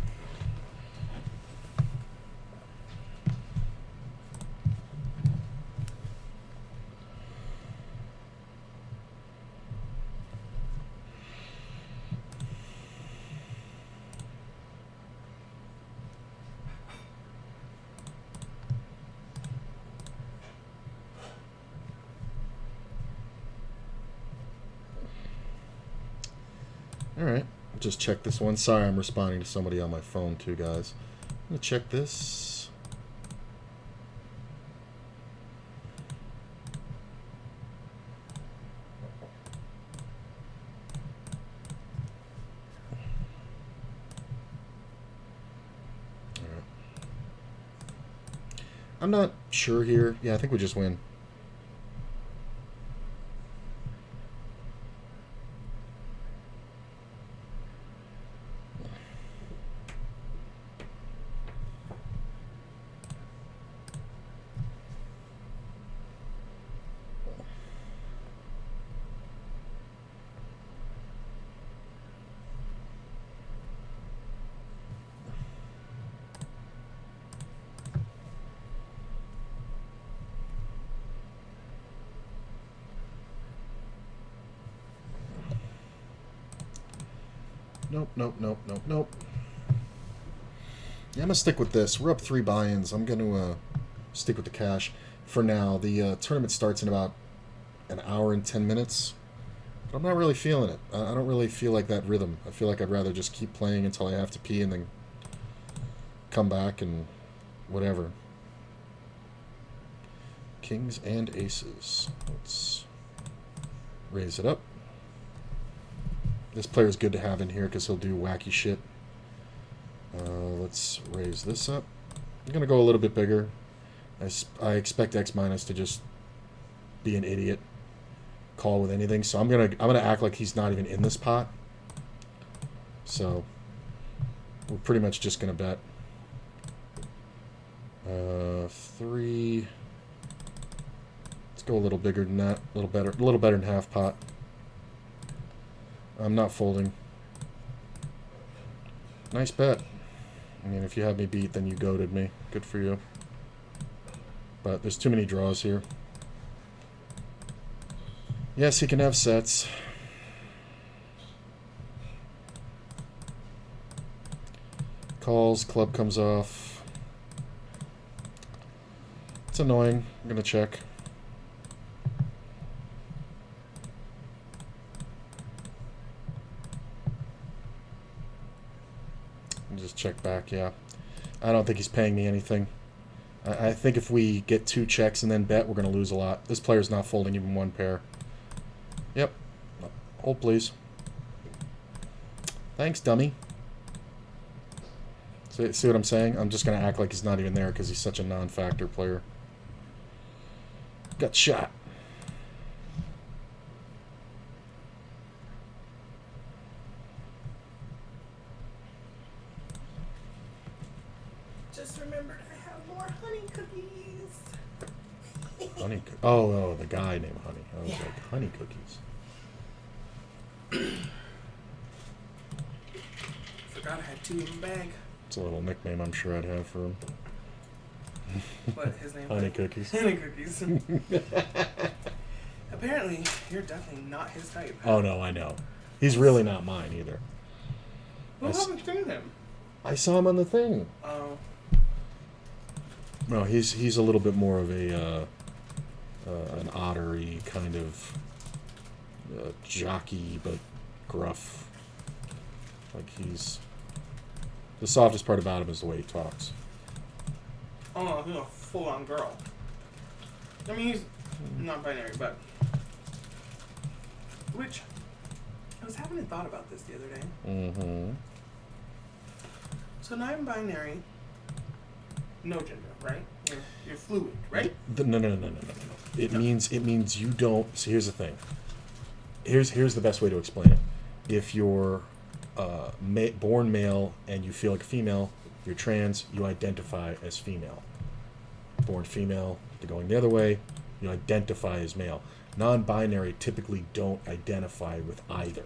Speaker 1: Alright, just check this one. Sorry, I'm responding to somebody on my phone too, guys. I'm going to check this. Alright. I'm not sure here. Yeah, I think we just win. Nope. Yeah, I'm going to stick with this. We're up 3 buy-ins. I'm going to stick with the cash for now. The tournament starts in about an hour and 10 minutes. But I'm not really feeling it. I don't really feel like that rhythm. I feel like I'd rather just keep playing until I have to pee and then come back and whatever. Kings and aces. Let's raise it up. This player's good to have in here because he'll do wacky shit. Let's raise this up. I'm going to go a little bit bigger. I expect X minus to just be an idiot. Call with anything. So I'm gonna act like he's not even in this pot. So we're pretty much just going to bet. 3. Let's go a little bigger than that. A little better than half pot. I'm not folding. Nice bet. I mean, if you had me beat, then you goated me. Good for you. But there's too many draws here. Yes, he can have sets. Calls, club comes off. It's annoying. I'm going to check. Just check back, yeah. I don't think he's paying me anything. I think if we get 2 checks and then bet, we're going to lose a lot. This player's not folding even 1 pair. Yep. Hold, please. Thanks, dummy. See what I'm saying? I'm just going to act like he's not even there because he's such a non-factor player. Got shot.
Speaker 2: Just remembered I have more honey cookies.
Speaker 1: Honey oh, the guy named Honey. I was like, honey cookies.
Speaker 2: Forgot I had 2 in the bag.
Speaker 1: It's a little nickname I'm sure I'd have for him.
Speaker 2: What, his name?
Speaker 1: Honey cookies.
Speaker 2: Honey cookies. Apparently, you're definitely not his type.
Speaker 1: Oh, no, I know. He's really not mine either.
Speaker 2: What happened to him?
Speaker 1: I saw him on the thing.
Speaker 2: Oh.
Speaker 1: No, he's a little bit more of a an ottery kind of jockey, but gruff. Like he's the softest part about him is the way he talks.
Speaker 2: Oh no, he's a full-on girl. I mean, he's non-binary, but which I was having a thought about this the other day.
Speaker 1: Mm-hmm.
Speaker 2: So non-binary, no gender, right? You're fluid, right?
Speaker 1: No. It means you don't. So here's the thing. Here's the best way to explain it. If you're born male and you feel like a female, you're trans. You identify as female. Born female, you're going the other way. You identify as male. Non-binary typically don't identify with either.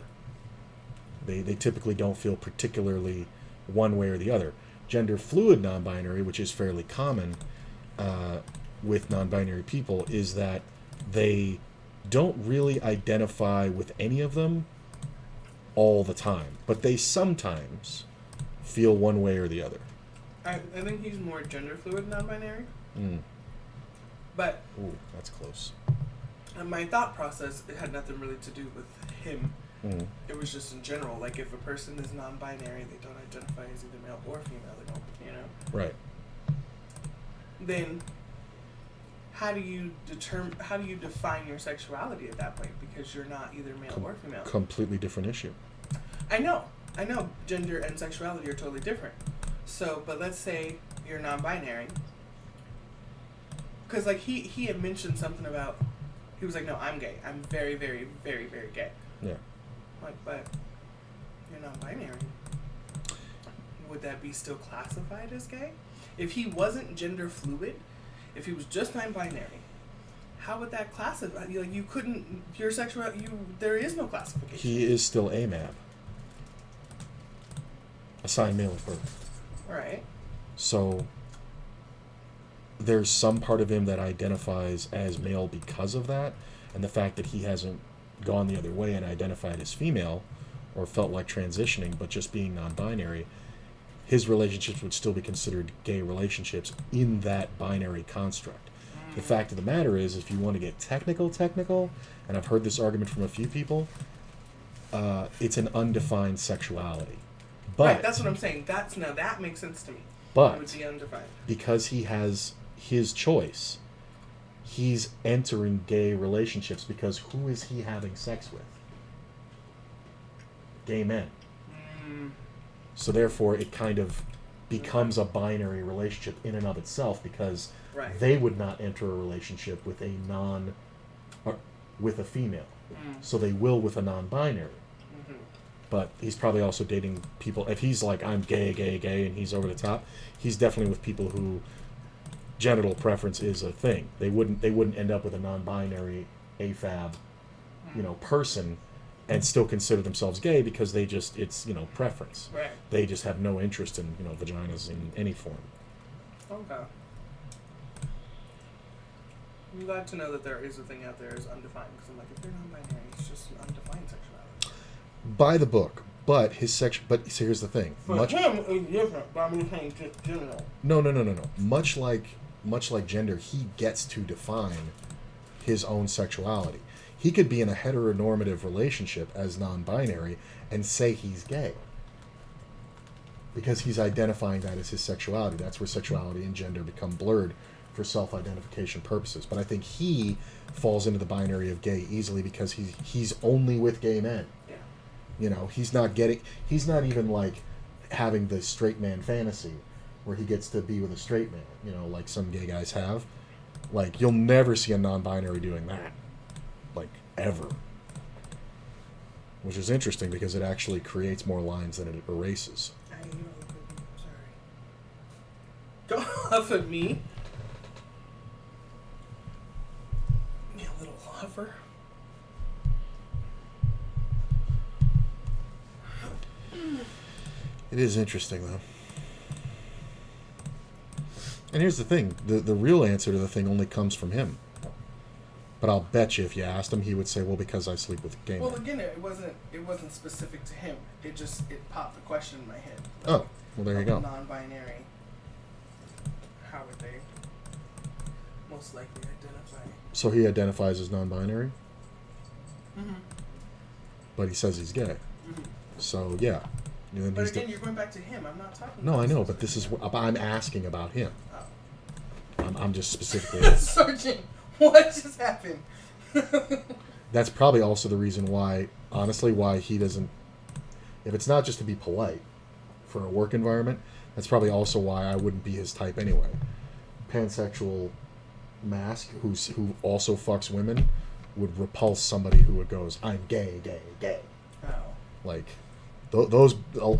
Speaker 1: They typically don't feel particularly one way or the other. Gender fluid non-binary, which is fairly common with non-binary people, is that they don't really identify with any of them all the time, but they sometimes feel one way or the other.
Speaker 2: I think he's more gender fluid non-binary.
Speaker 1: Mm.
Speaker 2: But
Speaker 1: ooh, that's close.
Speaker 2: My thought process, it had nothing really to do with him.
Speaker 1: Mm.
Speaker 2: It was just in general. Like if a person is non-binary, they don't identify as either male or female. They don't,
Speaker 1: Right.
Speaker 2: Then how do you define your sexuality at that point? Because you're not either male or female.
Speaker 1: Completely different issue.
Speaker 2: I know. Gender and sexuality are totally different. So, but let's say you're non-binary. Because like he had mentioned something about, he was like, no, I'm gay. I'm very, very, very, very gay.
Speaker 1: Yeah.
Speaker 2: Like, but you're non-binary. Would that be still classified as gay? If he wasn't gender fluid, if he was just non-binary, how would that classify? Like you couldn't, your sexuality, there is no classification.
Speaker 1: He is still AMAB. Assigned male at birth.
Speaker 2: Right.
Speaker 1: So there's some part of him that identifies as male because of that, and the fact that he hasn't gone the other way and identified as female or felt like transitioning but just being non-binary, his relationships would still be considered gay relationships in that binary construct. The fact of the matter is, if you want to get technical, and I've heard this argument from a few people, it's an undefined sexuality. But
Speaker 2: right, that's what I'm saying. That makes sense to me.
Speaker 1: But
Speaker 2: it would be undefined.
Speaker 1: Because he has his choice, he's entering gay relationships because who is he having sex with? Gay men. So therefore it kind of becomes a binary relationship in and of itself because they would not enter a relationship with with a female. So they will with a non-binary. But he's probably also dating people. If he's like, I'm gay, and he's over the top, he's definitely with people who genital preference is a thing. They wouldn't end up with a non-binary AFAB, person, and still consider themselves gay because it's preference.
Speaker 2: Right.
Speaker 1: They just have no interest in vaginas in any form.
Speaker 2: Okay. I'm glad to know that there is a thing out there as undefined because I'm like, if you're non-binary, it's just an undefined sexuality.
Speaker 1: By the book, but his sex. But so here's the thing.
Speaker 2: For him, it's different. But I'm saying just general.
Speaker 1: No. Much like gender, he gets to define his own sexuality. He could be in a heteronormative relationship as non-binary and say he's gay because he's identifying that as his sexuality. That's where sexuality and gender become blurred for self-identification purposes. But I think he falls into the binary of gay easily because he's only with gay men. He's not even like having the straight man fantasy where he gets to be with a straight man, like some gay guys have. Like, you'll never see a non-binary doing that. Like, ever. Which is interesting because it actually creates more lines than it erases.
Speaker 2: I'm sorry. Don't huff at me. You little huffer.
Speaker 1: It is interesting, though. And here's the thing. The real answer to the thing only comes from him. But I'll bet you if you asked him, he would say, well, because I sleep with gay men.
Speaker 2: Well, again, it wasn't specific to him. It popped the question in my head.
Speaker 1: Oh, well, there you go.
Speaker 2: Non-binary. How would they most likely identify.
Speaker 1: So he identifies as non-binary,
Speaker 2: Mm-hmm.
Speaker 1: but he says he's gay.
Speaker 2: Mm-hmm.
Speaker 1: So yeah. And
Speaker 2: But again, you're going back to him. I'm not talking.
Speaker 1: No,
Speaker 2: about
Speaker 1: I know, but this is I'm asking about him.
Speaker 2: Oh.
Speaker 1: I'm just specifically.
Speaker 2: Sergeant, what just happened?
Speaker 1: That's probably also the reason why, honestly, why he doesn't. If it's not just to be polite for a work environment, that's probably also why I wouldn't be his type anyway. Pansexual mask who also fucks women would repulse somebody who goes, I'm gay, gay, gay.
Speaker 2: Oh.
Speaker 1: Like, those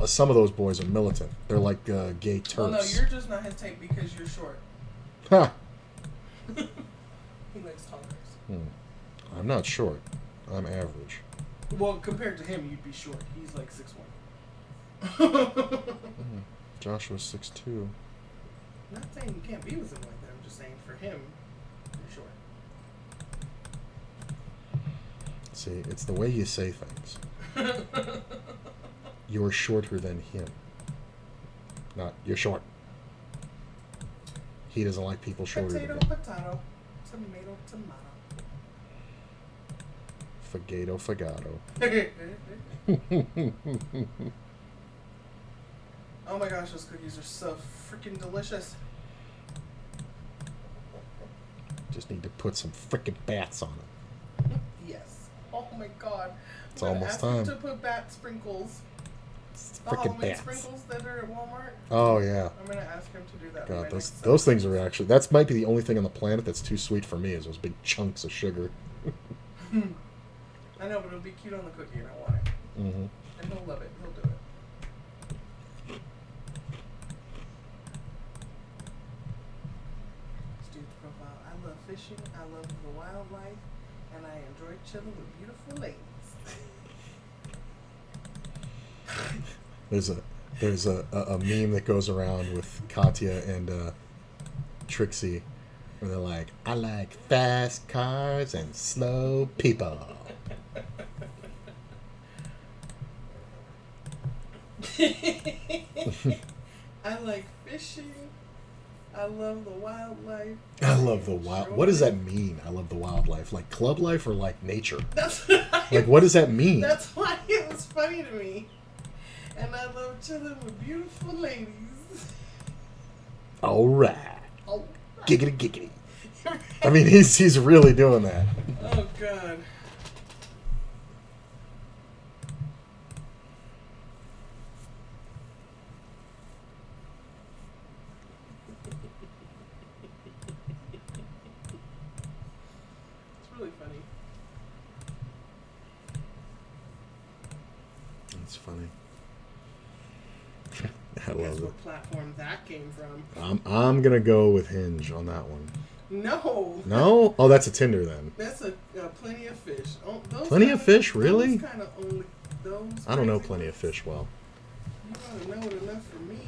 Speaker 1: some of those boys are militant. They're like gay turfs.
Speaker 2: Oh no, you're just not his type because you're short.
Speaker 1: Ha!
Speaker 2: He likes tall guys.
Speaker 1: I'm not short. I'm average.
Speaker 2: Well, compared to him, you'd be short. He's like 6'1".
Speaker 1: Joshua's 6'2".
Speaker 2: Not saying you can't be with him like that. I'm just saying for him, you're short.
Speaker 1: See, it's the way you say things. You're shorter than him. Not, you're short. He doesn't like people shorter
Speaker 2: Potato,
Speaker 1: than him.
Speaker 2: potato. Tomato, tomato.
Speaker 1: Fagato.
Speaker 2: Oh my gosh, those cookies are so freaking delicious.
Speaker 1: Just need to put some frickin' bats on them.
Speaker 2: Yes. Oh my god.
Speaker 1: It's
Speaker 2: I'm gonna
Speaker 1: almost
Speaker 2: ask him
Speaker 1: time.
Speaker 2: to put bat sprinkles.
Speaker 1: It's
Speaker 2: The
Speaker 1: frickin'
Speaker 2: Halloween
Speaker 1: bats.
Speaker 2: sprinkles that are at Walmart.
Speaker 1: Oh yeah.
Speaker 2: I'm gonna ask him to do that.
Speaker 1: God, those things are actually. That's might be the only thing on the planet that's too sweet for me. Is those big chunks of sugar.
Speaker 2: I know, but it'll be cute on the cookie, and I want it.
Speaker 1: Mm-hmm.
Speaker 2: And he'll love it. He'll do it. Steve's profile. I love fishing. I love the wildlife, and I enjoy chilling with beautiful ladies.
Speaker 1: There's a meme that goes around with Katya and Trixie, where they're like, I like fast cars and slow people.
Speaker 2: I like fishing. I love the wildlife.
Speaker 1: I love the wild. What does that mean? I love the wildlife, like club life or like nature?
Speaker 2: That's
Speaker 1: Like, what does that mean?
Speaker 2: That's why it was funny to me. And I love chilling with beautiful ladies.
Speaker 1: All right,
Speaker 2: Oh,
Speaker 1: giggity giggity. I mean, he's really doing that.
Speaker 2: oh God. It's really funny.
Speaker 1: It's funny. I
Speaker 2: Guess
Speaker 1: love it.
Speaker 2: what platform that came from?
Speaker 1: I'm gonna go with Hinge on that one.
Speaker 2: No.
Speaker 1: No? Oh, that's a Tinder then.
Speaker 2: That's a Plenty of Fish. Oh, those
Speaker 1: Plenty
Speaker 2: kinda-
Speaker 1: of Fish, really?
Speaker 2: Those kind of only those.
Speaker 1: I don't know
Speaker 2: crazy
Speaker 1: Plenty of
Speaker 2: ones.
Speaker 1: Fish well.
Speaker 2: You gotta know it enough for me.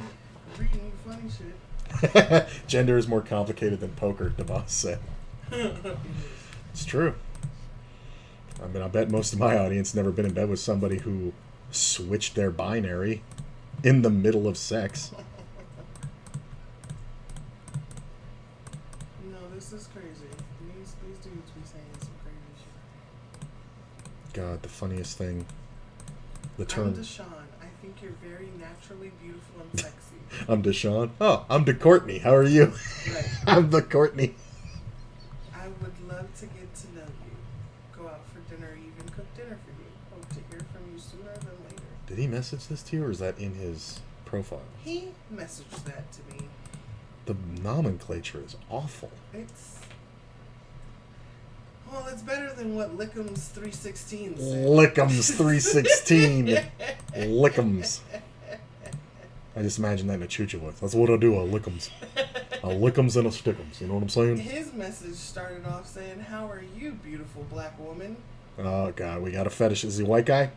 Speaker 2: Reading you funny shit.
Speaker 1: Gender is more complicated than poker, DeVos said. It's true. I mean, I bet most of my audience never been in bed with somebody who switched their binary in the middle of sex.
Speaker 2: No, this is crazy. These dudes be saying some crazy shit.
Speaker 1: God, the funniest thing. The
Speaker 2: I'm
Speaker 1: term.
Speaker 2: Deshaun. I think you're very naturally beautiful and sexy.
Speaker 1: I'm Deshaun. Oh, I'm DeCourtney. How are you?
Speaker 2: Right.
Speaker 1: I'm the Courtney.
Speaker 2: I would love to get to know you. Go out for dinner, even cook dinner for you. Hope to hear from you sooner than later.
Speaker 1: Did he message this to you, or is that in his profile?
Speaker 2: He messaged that to me.
Speaker 1: The nomenclature is awful.
Speaker 2: Well, it's better than what Lickham's 316 said.
Speaker 1: Lickums 316. Lickums. I just imagine that in a choo-choo voice. That's what I do. I lickums. I lickums and I stickums. You know what I'm saying?
Speaker 2: His message started off saying, "How are you, beautiful black woman?"
Speaker 1: Oh God, we got a fetish. Is he a white guy?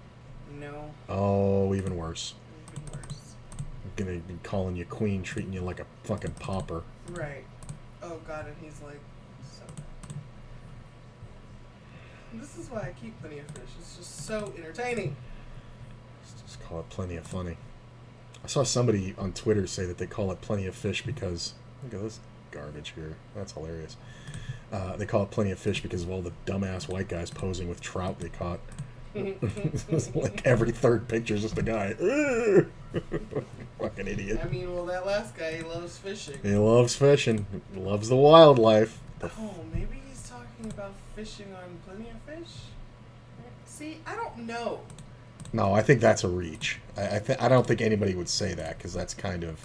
Speaker 2: No,
Speaker 1: Oh, even worse.
Speaker 2: even worse.
Speaker 1: I'm gonna be calling you queen, treating you like a fucking pauper.
Speaker 2: Right. Oh God, and he's like, so bad. This is why I keep Plenty of Fish. It's just so entertaining.
Speaker 1: Let's just call it plenty of funny. I saw somebody on Twitter say that they call it plenty of fish because look at this. garbage here. That's hilarious. They call it Plenty of Fish because of all the dumbass white guys posing with trout they caught. Like every third picture is just a guy. Fucking idiot.
Speaker 2: I mean, well, that last guy, he loves fishing.
Speaker 1: He loves fishing. He loves the wildlife.
Speaker 2: Oh, maybe he's talking about fishing on Plenty of Fish? See, I don't know.
Speaker 1: No, I think that's a reach. I don't think anybody would say that because that's kind of...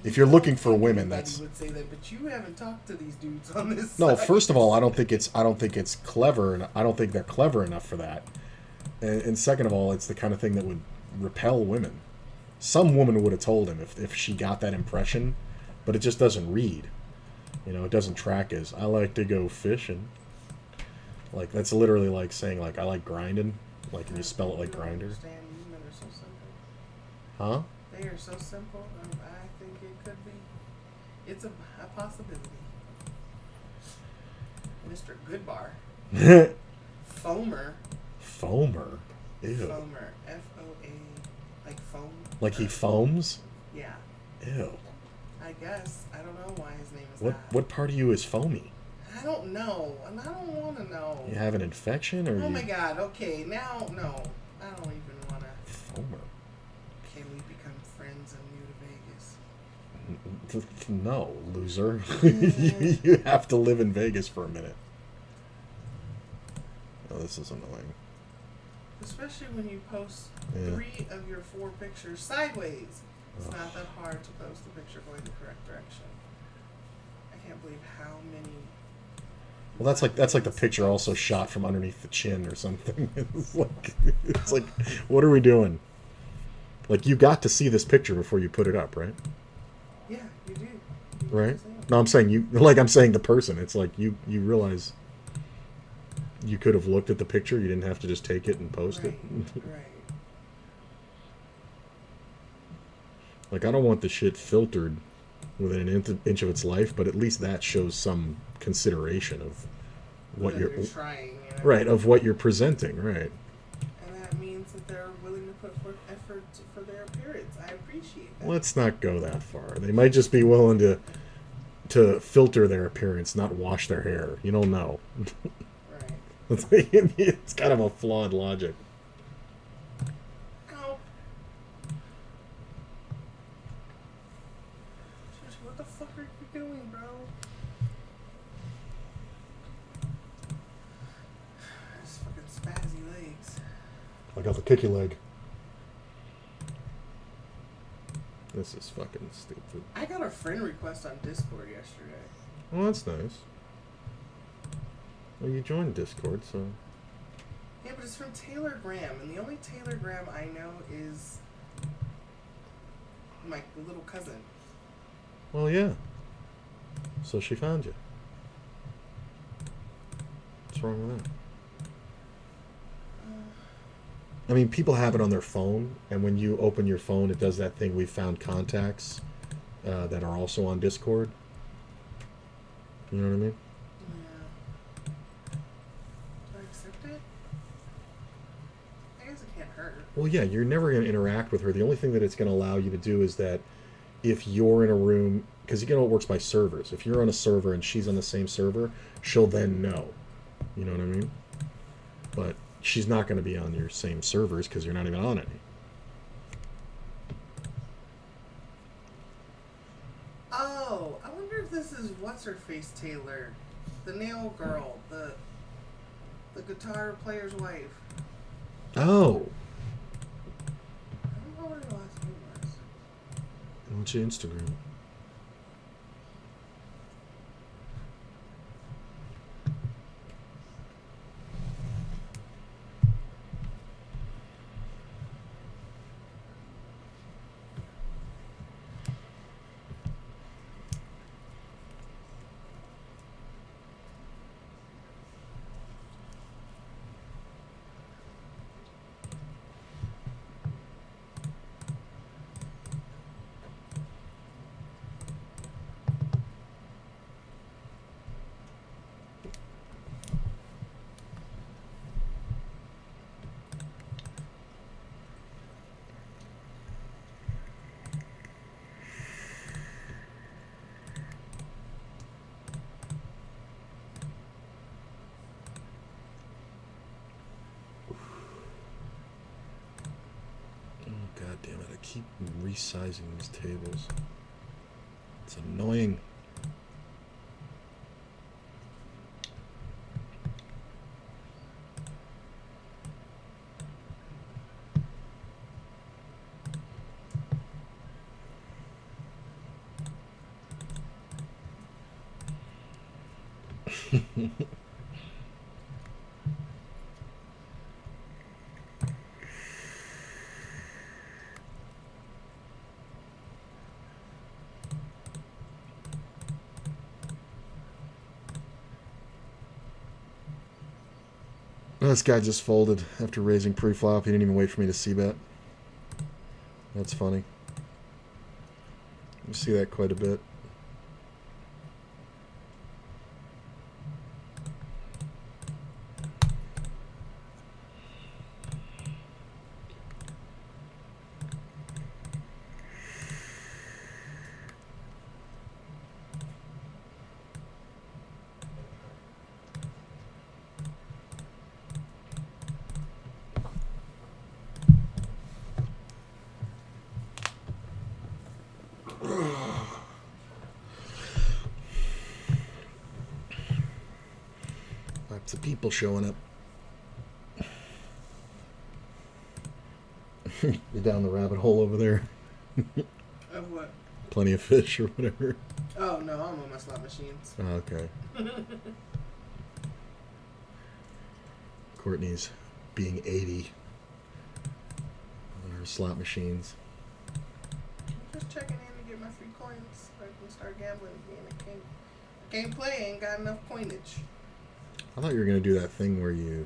Speaker 1: If you're looking for women, that's...
Speaker 2: would say that, but you haven't talked to these dudes on this
Speaker 1: No,
Speaker 2: side.
Speaker 1: first of all, I don't think it's clever, and I don't think they're clever enough for that. And second of all, it's the kind of thing that would repel women. Some woman would have told him if she got that impression, but it just doesn't read. You know, it doesn't track as, I like to go fishing. Like, that's literally like saying, like, I like grinding. Like, and you spell it like grinder.
Speaker 2: Understand, women are so simple.
Speaker 1: Huh?
Speaker 2: They are so simple. I think it could be. It's a possibility. Mr. Goodbar. Foamer.
Speaker 1: Foamer? Ew.
Speaker 2: Foamer. F-O-A. Like foam.
Speaker 1: Like he foams?
Speaker 2: Yeah.
Speaker 1: Ew.
Speaker 2: I guess. I don't know why his name is
Speaker 1: What
Speaker 2: that.
Speaker 1: what part of you is foamy?
Speaker 2: I don't know. And I don't want to know.
Speaker 1: You have an infection or
Speaker 2: Oh
Speaker 1: you...
Speaker 2: my god. Okay. Now, no. I don't even want to.
Speaker 1: Foamer.
Speaker 2: Can we become friends and move to Vegas?
Speaker 1: No, loser. You have to live in Vegas for a minute. Oh, this is annoying.
Speaker 2: Especially when you post
Speaker 1: Yeah.
Speaker 2: 3 of your 4 pictures sideways. It's not that hard to post a picture going the correct direction. I can't believe how many.
Speaker 1: Well, that's like the picture also shot from underneath the chin or something. It's like, what are we doing? Like, you got to see this picture before you put it up, right?
Speaker 2: Yeah, you do. You
Speaker 1: Right?
Speaker 2: do.
Speaker 1: No, I'm saying you. Like I'm saying the person. It's like you realize you could have looked at the picture. You didn't have to just take it and post it.
Speaker 2: Right.
Speaker 1: Like, I don't want the shit filtered within an inch of its life, but at least that shows some consideration of what
Speaker 2: That
Speaker 1: you're
Speaker 2: trying. You know?
Speaker 1: right, of what you're presenting, right?
Speaker 2: And that means that they're willing to put forth effort for their appearance. I appreciate that.
Speaker 1: Let's not go that far. They might just be willing to filter their appearance, not wash their hair. You don't know.
Speaker 2: Right.
Speaker 1: It's kind of a flawed logic.
Speaker 2: Ow. Shush, what the fuck are you doing, bro? His fucking spazzy legs.
Speaker 1: I got the kicky leg. This is fucking stupid.
Speaker 2: I got a friend request on Discord yesterday.
Speaker 1: Well, that's nice. Well, you joined Discord, so...
Speaker 2: Yeah, but it's from Taylor Graham, and the only Taylor Graham I know is my little cousin.
Speaker 1: Well, yeah. So she found you. What's wrong with that? I mean, people have it on their phone, and when you open your phone, it does that thing, we found contacts that are also on Discord. You know what I mean?
Speaker 2: Yeah. Do I accept it? I guess it can't hurt.
Speaker 1: Well, yeah, you're never going to interact with her. The only thing that it's going to allow you to do is that if you're in a room, because you know it works by servers. If you're on a server and she's on the same server, she'll then know. You know what I mean? But she's not going to be on your same servers because you're not even on any.
Speaker 2: Oh, I wonder if this is what's-her-face Taylor. The nail girl. The guitar player's wife.
Speaker 1: Oh.
Speaker 2: I don't know what her last name was.
Speaker 1: What's your Instagram? keep resizing these tables. It's annoying. This guy just folded after raising pre-flop. He didn't even wait for me to c-bet. That's funny. You see that quite a bit. Lots of people showing up. You're down the rabbit hole over there.
Speaker 2: Of what?
Speaker 1: Plenty of fish or whatever.
Speaker 2: Oh, no, I'm on my slot machines.
Speaker 1: Oh, okay. Courtney's being 80 on her slot machines.
Speaker 2: Just checking in to get my free coins so I can start gambling again. I can't play, ain't got enough coinage.
Speaker 1: I thought you were going to do that thing where you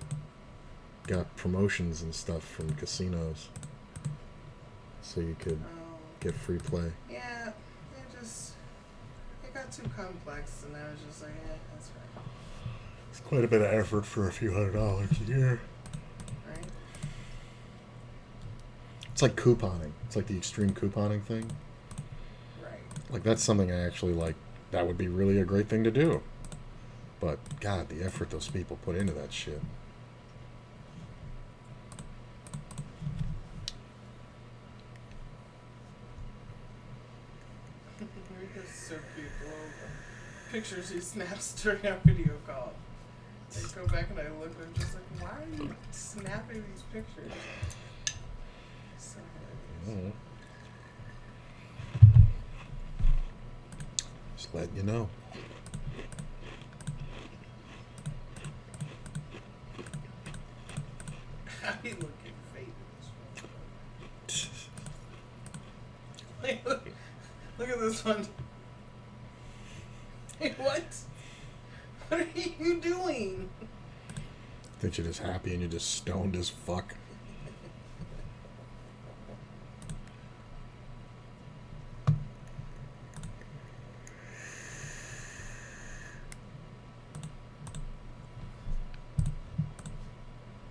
Speaker 1: got promotions and stuff from casinos so you could get free play.
Speaker 2: Yeah, it got too complex, and I was just like, yeah, that's right.
Speaker 1: It's quite a bit of effort for a few $100s a year.
Speaker 2: Right?
Speaker 1: It's like couponing. It's like the extreme couponing thing.
Speaker 2: Right.
Speaker 1: Like, that's something I actually like. That would be really a great thing to do. But, God, the effort those people put into that shit.
Speaker 2: So people, pictures he snaps during our video call. I go back and I look and I'm just like, why are you snapping these pictures? So hilarious.
Speaker 1: Just letting you know.
Speaker 2: How he looking faded this one. Look at this one. Hey, what? What are you doing?
Speaker 1: I think you're just happy and you're just stoned as fuck.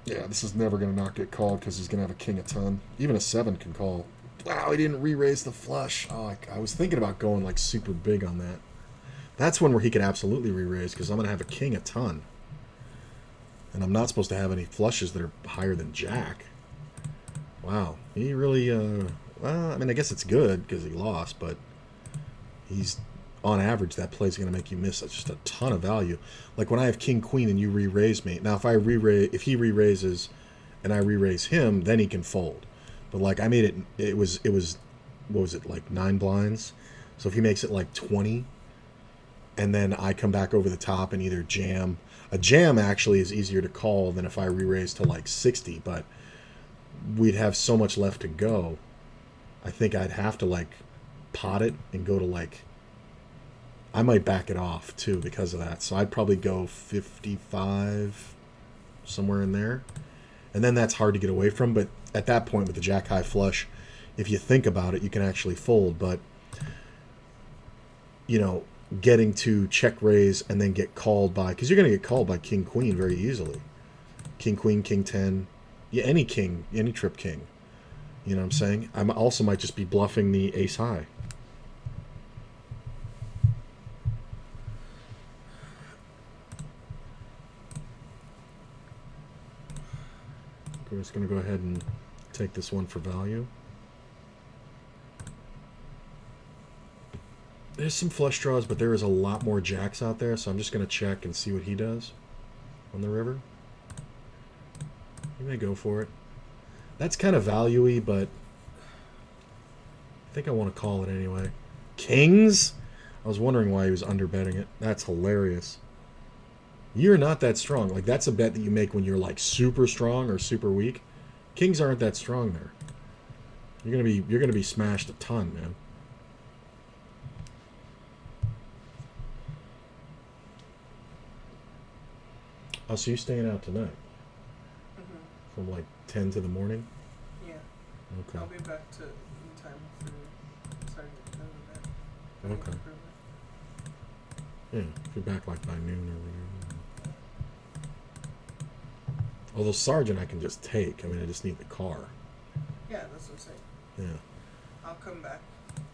Speaker 1: Yeah, this is never going to not get called because he's going to have a king a ton. Even a 7 can call. Wow, he didn't re-raise the flush. Oh, I was thinking about going like super big on that. That's one where he could absolutely re-raise because I'm going to have a king a ton. And I'm not supposed to have any flushes that are higher than jack. Wow. He really, well, I mean, I guess it's good because he lost, but he's, on average, that play is going to make you miss just a ton of value. Like when I have king queen and you re-raise me. Now, if he re-raises and I re-raise him, then he can fold. But like I made it was, what was it, like 9 blinds? So if he makes it like 20, and then I come back over the top and either jam. A jam actually is easier to call than if I re-raise to like 60, but we'd have so much left to go. I think I'd have to like pot it and go to like, I might back it off too because of that. So I'd probably go 55, somewhere in there. And then that's hard to get away from. But at that point with the jack high flush, if you think about it, you can actually fold. But, you know, getting to check raise and then get called by, because you're going to get called by king queen very easily. King queen, king 10, yeah, any king, any trip king. You know what I'm saying? I also might just be bluffing the ace high. We're just going to go ahead and take this one for value. There's some flush draws, but there is a lot more jacks out there, so I'm just going to check and see what he does on the river. He may go for it. That's kind of value-y, but I think I want to call it anyway. Kings? I was wondering why he was underbetting it. That's hilarious. You're not that strong. Like, that's a bet that you make when you're, like, super strong or super weak. Kings aren't that strong there. You're gonna be smashed a ton, man. Oh, so you're staying out tonight?
Speaker 2: Mm-hmm.
Speaker 1: From like 10 to the morning?
Speaker 2: Yeah.
Speaker 1: Okay.
Speaker 2: I'll be back to in time for starting to know that.
Speaker 1: Okay. Yeah, if you're back like by noon or whatever. Although Sergeant I can just take. I mean, I just need the car.
Speaker 2: Yeah, that's what I'm saying.
Speaker 1: Yeah.
Speaker 2: I'll come back.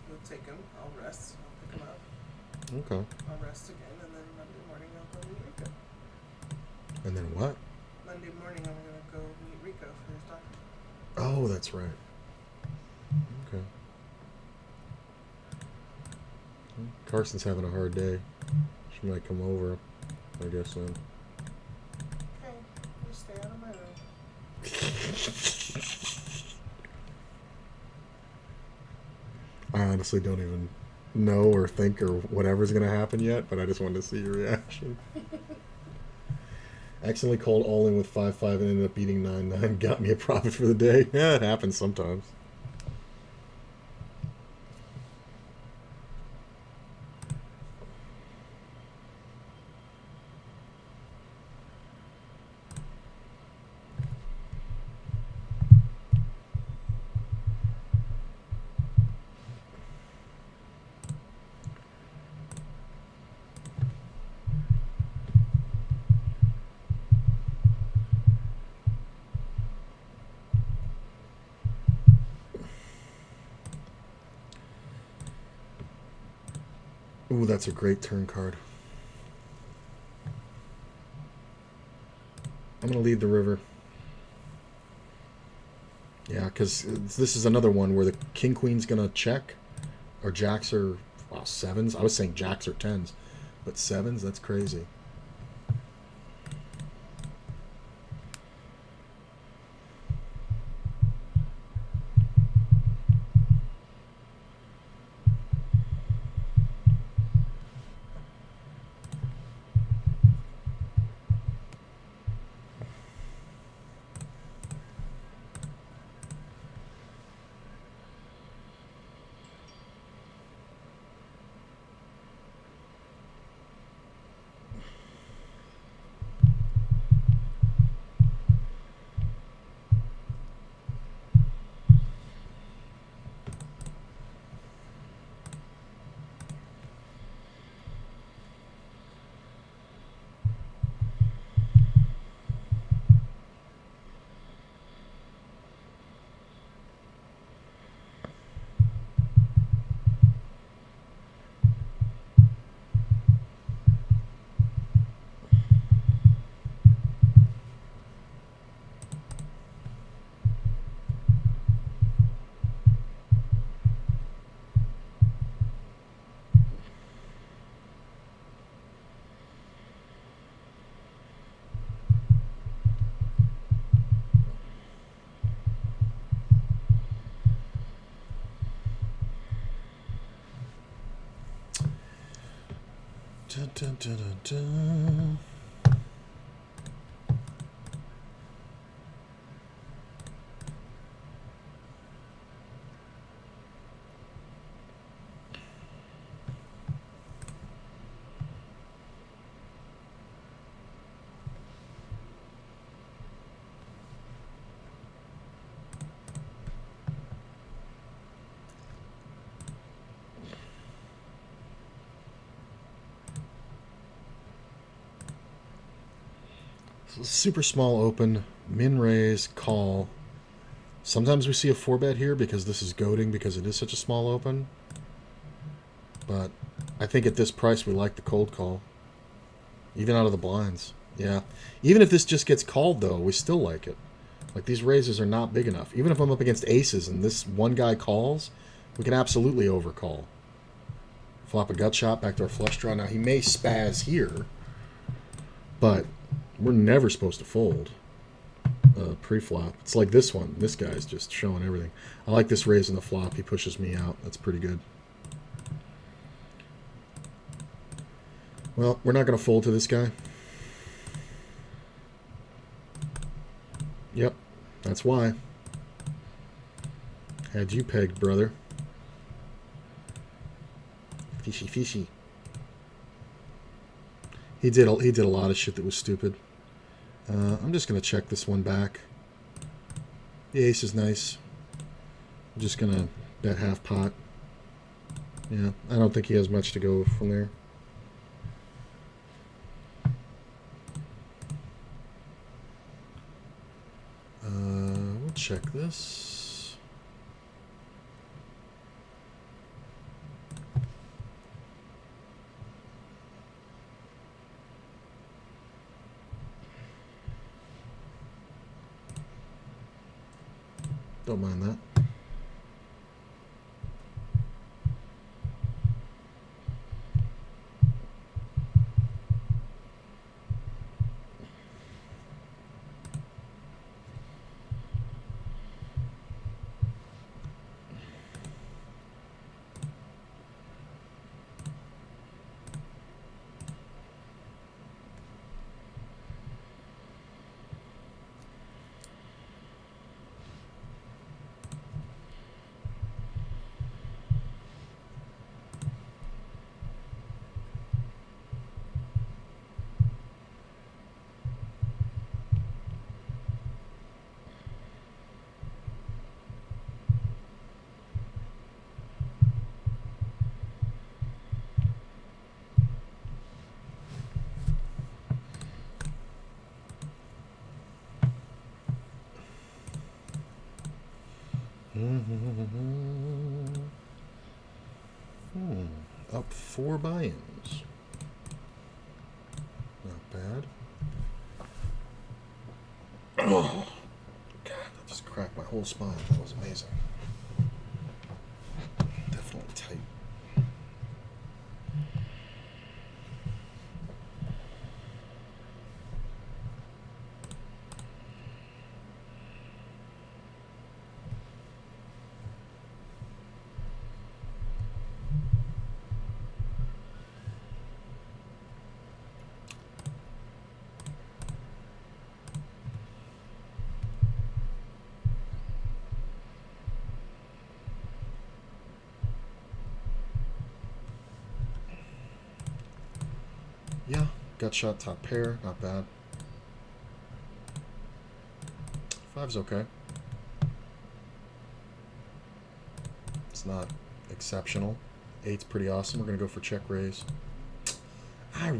Speaker 2: We'll take him. I'll rest. I'll pick him up.
Speaker 1: Okay.
Speaker 2: I'll rest again, and then Monday morning I'll go meet Rico.
Speaker 1: And then what?
Speaker 2: Monday morning I'm gonna go meet Rico for his doctor.
Speaker 1: Oh, that's right. Okay. Well, Carson's having a hard day. She might come over, I guess then.
Speaker 2: Okay, just stay out of my room.
Speaker 1: I honestly don't even know or think or whatever's going to happen yet, but I just wanted to see your reaction. Accidentally called all in with 5-5 and ended up beating 9-9. Got me a profit for the day. Yeah, it happens sometimes. Ooh, that's a great turn card. I'm going to lead the river. Yeah, because this is another one where the king-queen's going to check. Or jacks are, wow, sevens. I was saying jacks or tens. But sevens, that's crazy. Dun, dun, dun, dun, dun. Super small open, min raise, call. Sometimes we see a 4-bet here because this is goading because it is such a small open. But I think at this price we like the cold call. Even out of the blinds. Yeah. Even if this just gets called though, we still like it. Like these raises are not big enough. Even if I'm up against aces and this one guy calls, we can absolutely overcall. Flop a gut shot, backdoor flush draw. Now he may spaz here, but we're never supposed to fold pre-flop. It's like this one. This guy's just showing everything. I like this raise in the flop. He pushes me out. That's pretty good. Well, we're not going to fold to this guy. Yep, that's why. Had you pegged, brother. Fishy, fishy. He did a lot of shit that was stupid. I'm just going to check this one back. The ace is nice. I'm just going to bet half pot. Yeah, I don't think he has much to go from there. We'll check this. Don't mind that. Up 4 buy-ins. Not bad. Oh, God, that just cracked my whole spine. That was amazing. Definitely tight. Yeah, gut shot, top pair, not bad. 5's okay. It's not exceptional. 8's pretty awesome. We're gonna go for check raise. I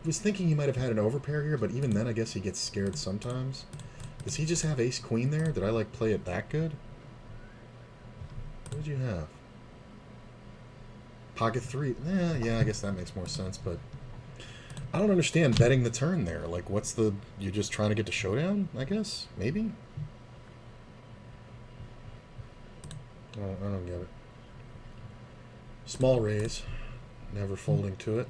Speaker 1: was thinking he might have had an overpair here, but even then I guess he gets scared sometimes. Does he just have ace queen there? Did I like play it that good? What did you have? Pocket 3. Yeah, I guess that makes more sense, but I don't understand betting the turn there. Like, what's the... You're just trying to get to showdown, I guess? Maybe? I don't get it. Small raise. Never folding to it.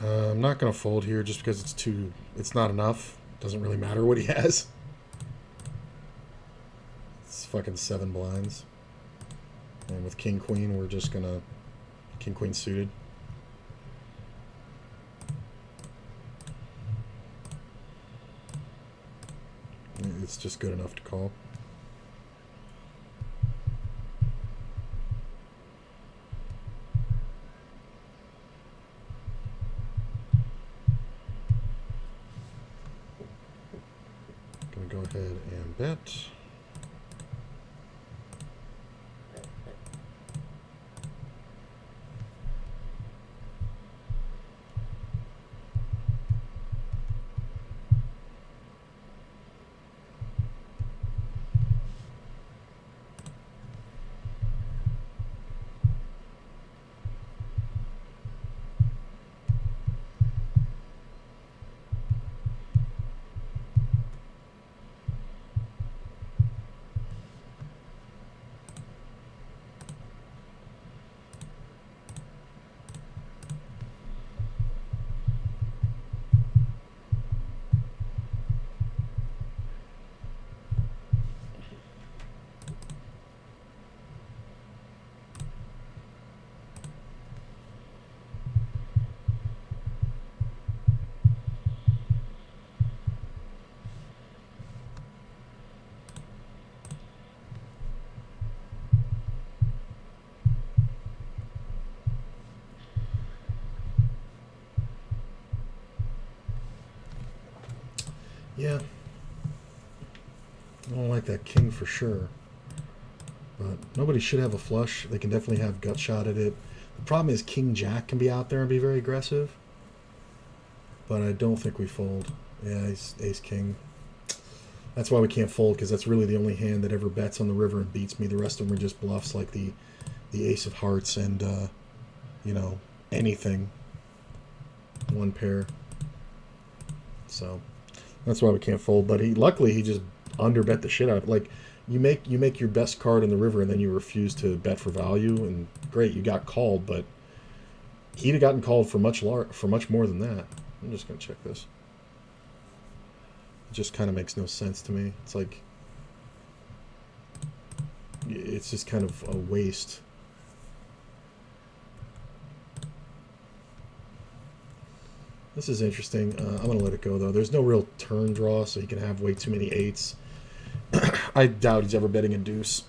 Speaker 1: I'm not going to fold here just because it's not enough. Doesn't really matter what he has. It's fucking 7 blinds. with king queen, we're just gonna king queen suited. It's just good enough to call. Gonna go ahead and bet. Yeah, I don't like that king for sure. But nobody should have a flush. They can definitely have gut shot at it. The problem is king jack can be out there and be very aggressive. But I don't think we fold. Yeah, he's ace king. That's why we can't fold, because that's really the only hand that ever bets on the river and beats me. The rest of them are just bluffs, like the ace of hearts and you know, anything. One pair. So that's why we can't fold. But luckily he just underbet the shit out of it. Like, you make your best card in the river and then you refuse to bet for value, and great, you got called, but he'd have gotten called for much more than that. I'm just gonna check this. It just kind of makes no sense to me. It's like, it's just kind of a waste. This is interesting. I'm going to let it go, though. There's no real turn draw, so he can have way too many eights. I doubt he's ever betting a deuce.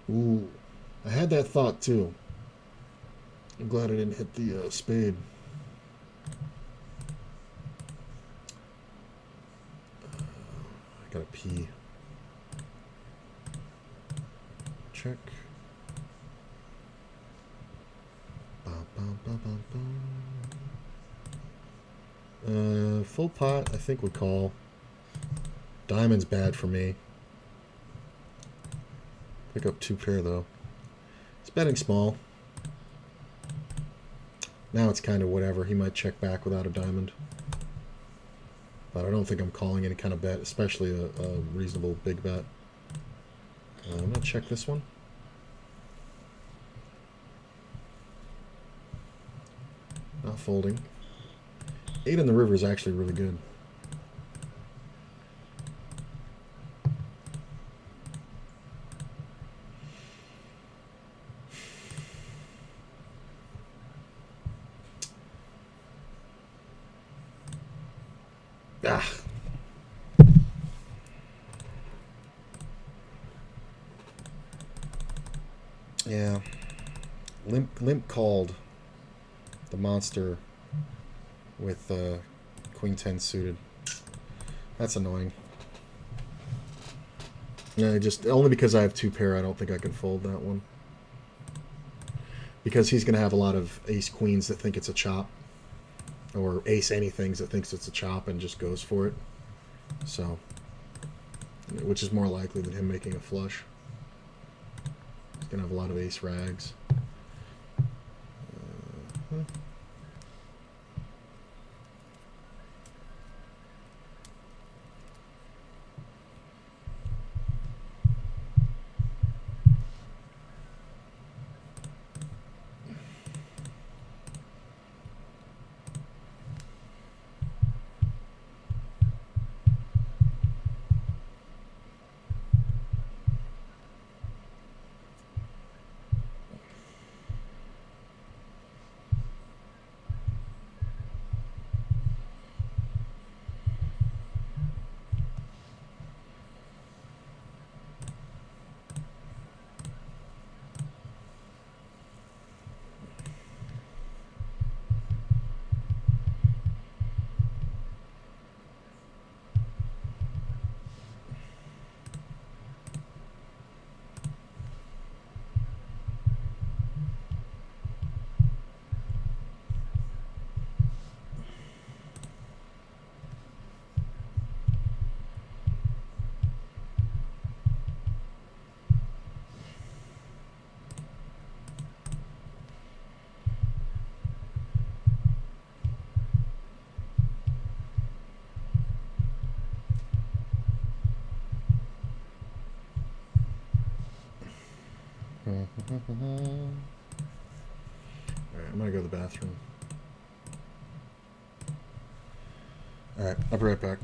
Speaker 1: Ooh, I had that thought, too. I'm glad I didn't hit the spade. Gotta pee. Check. Full pot, I think we call. Diamond's bad for me. Pick up two pair though. It's betting small. Now it's kind of whatever. He might check back without a diamond. But I don't think I'm calling any kind of bet, especially a reasonable big bet. I'm going to check this one. Not folding. 8 in the river is actually really good. Ah. Yeah. Limp called the monster with Queen 10 suited. That's annoying. Yeah, just only because I have two pair, I don't think I can fold that one. Because he's going to have a lot of ace queens that think it's a chop. Or ace anythings that thinks it's a chop and just goes for it. So, which is more likely than him making a flush. He's going to have a lot of ace rags. Alright, I'm gonna go to the bathroom. Alright, I'll be right back.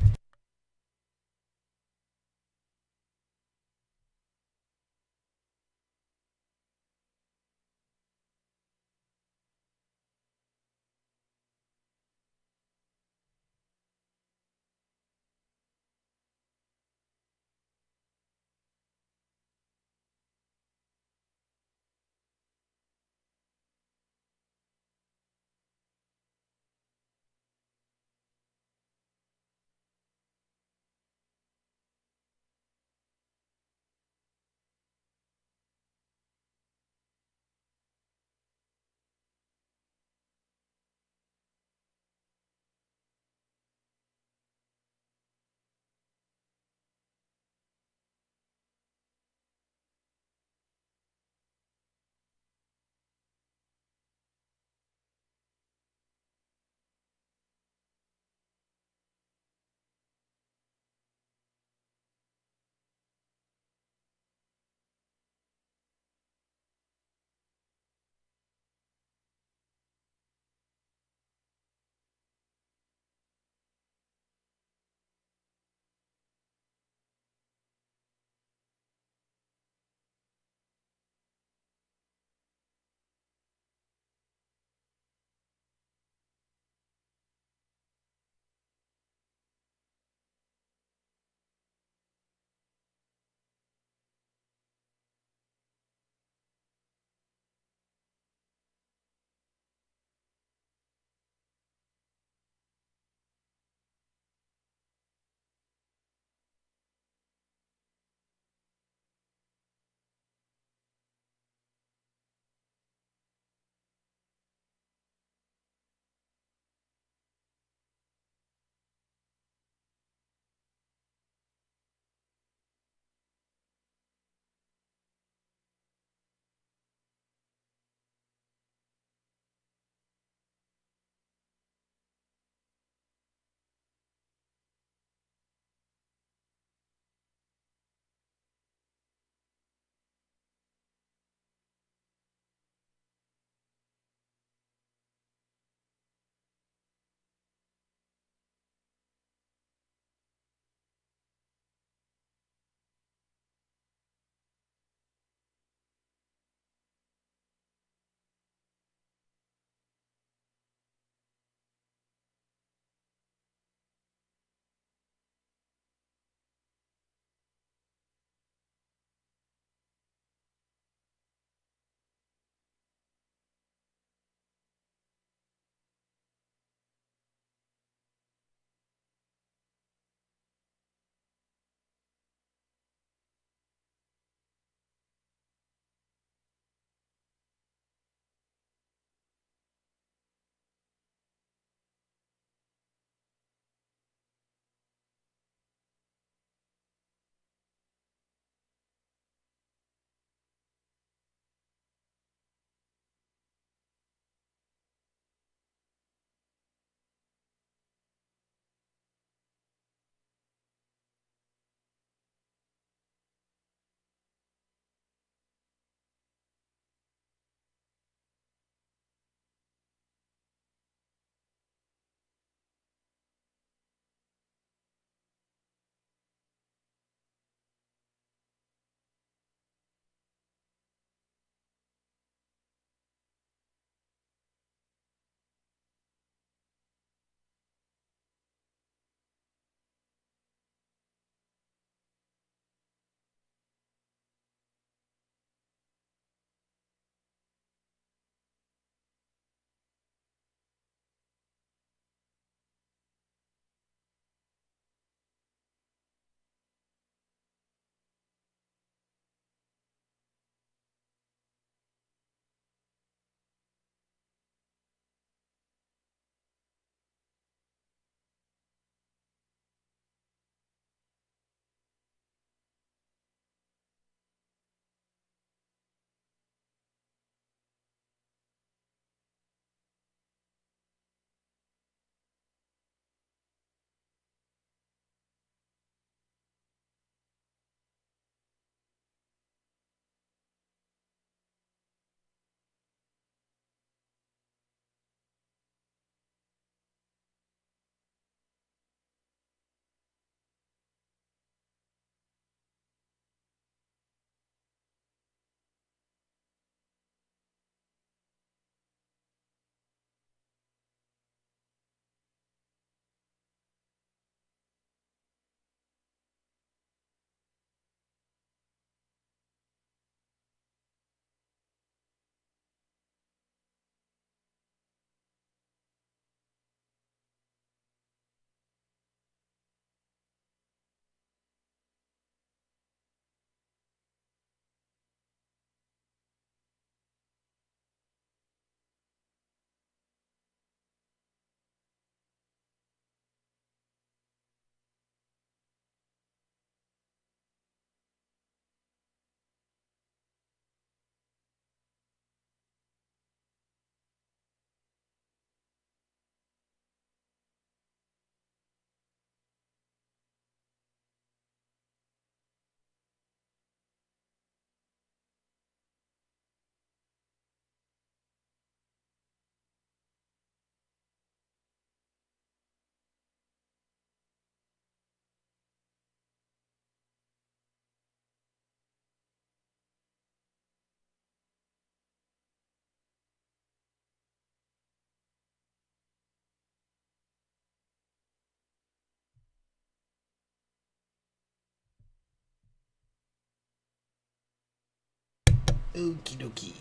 Speaker 1: Okie dokie.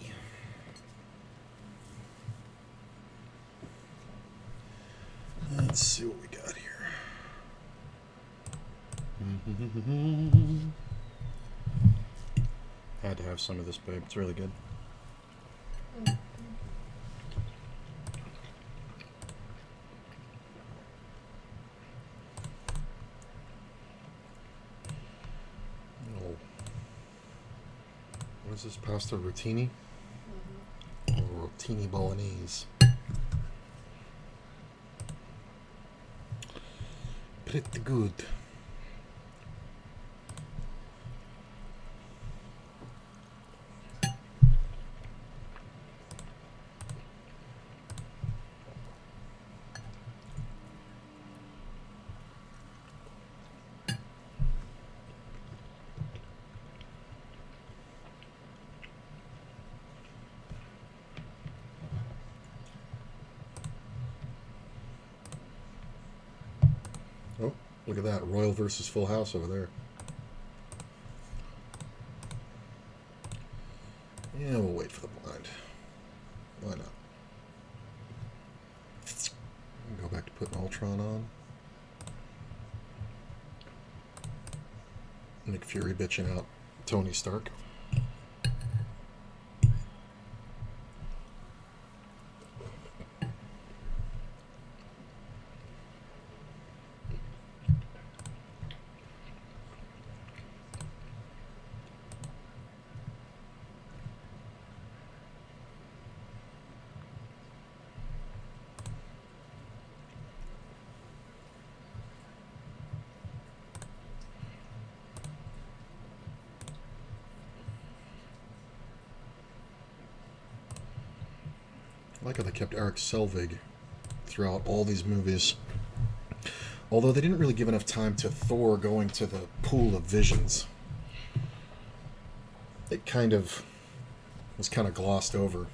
Speaker 1: Let's see what we got here. Had to have some of this, babe. It's really good. Oh. What is this pasta? Rotini? Or rotini bolognese? Pretty good. Oh, look at that. Royal versus Full House over there. Yeah, we'll wait for the blind. Why not? Go back to putting Ultron on. Nick Fury bitching out Tony Stark. I like how they kept Eric Selvig throughout all these movies. Although they didn't really give enough time to Thor going to the pool of visions. It kind of was kind of glossed over.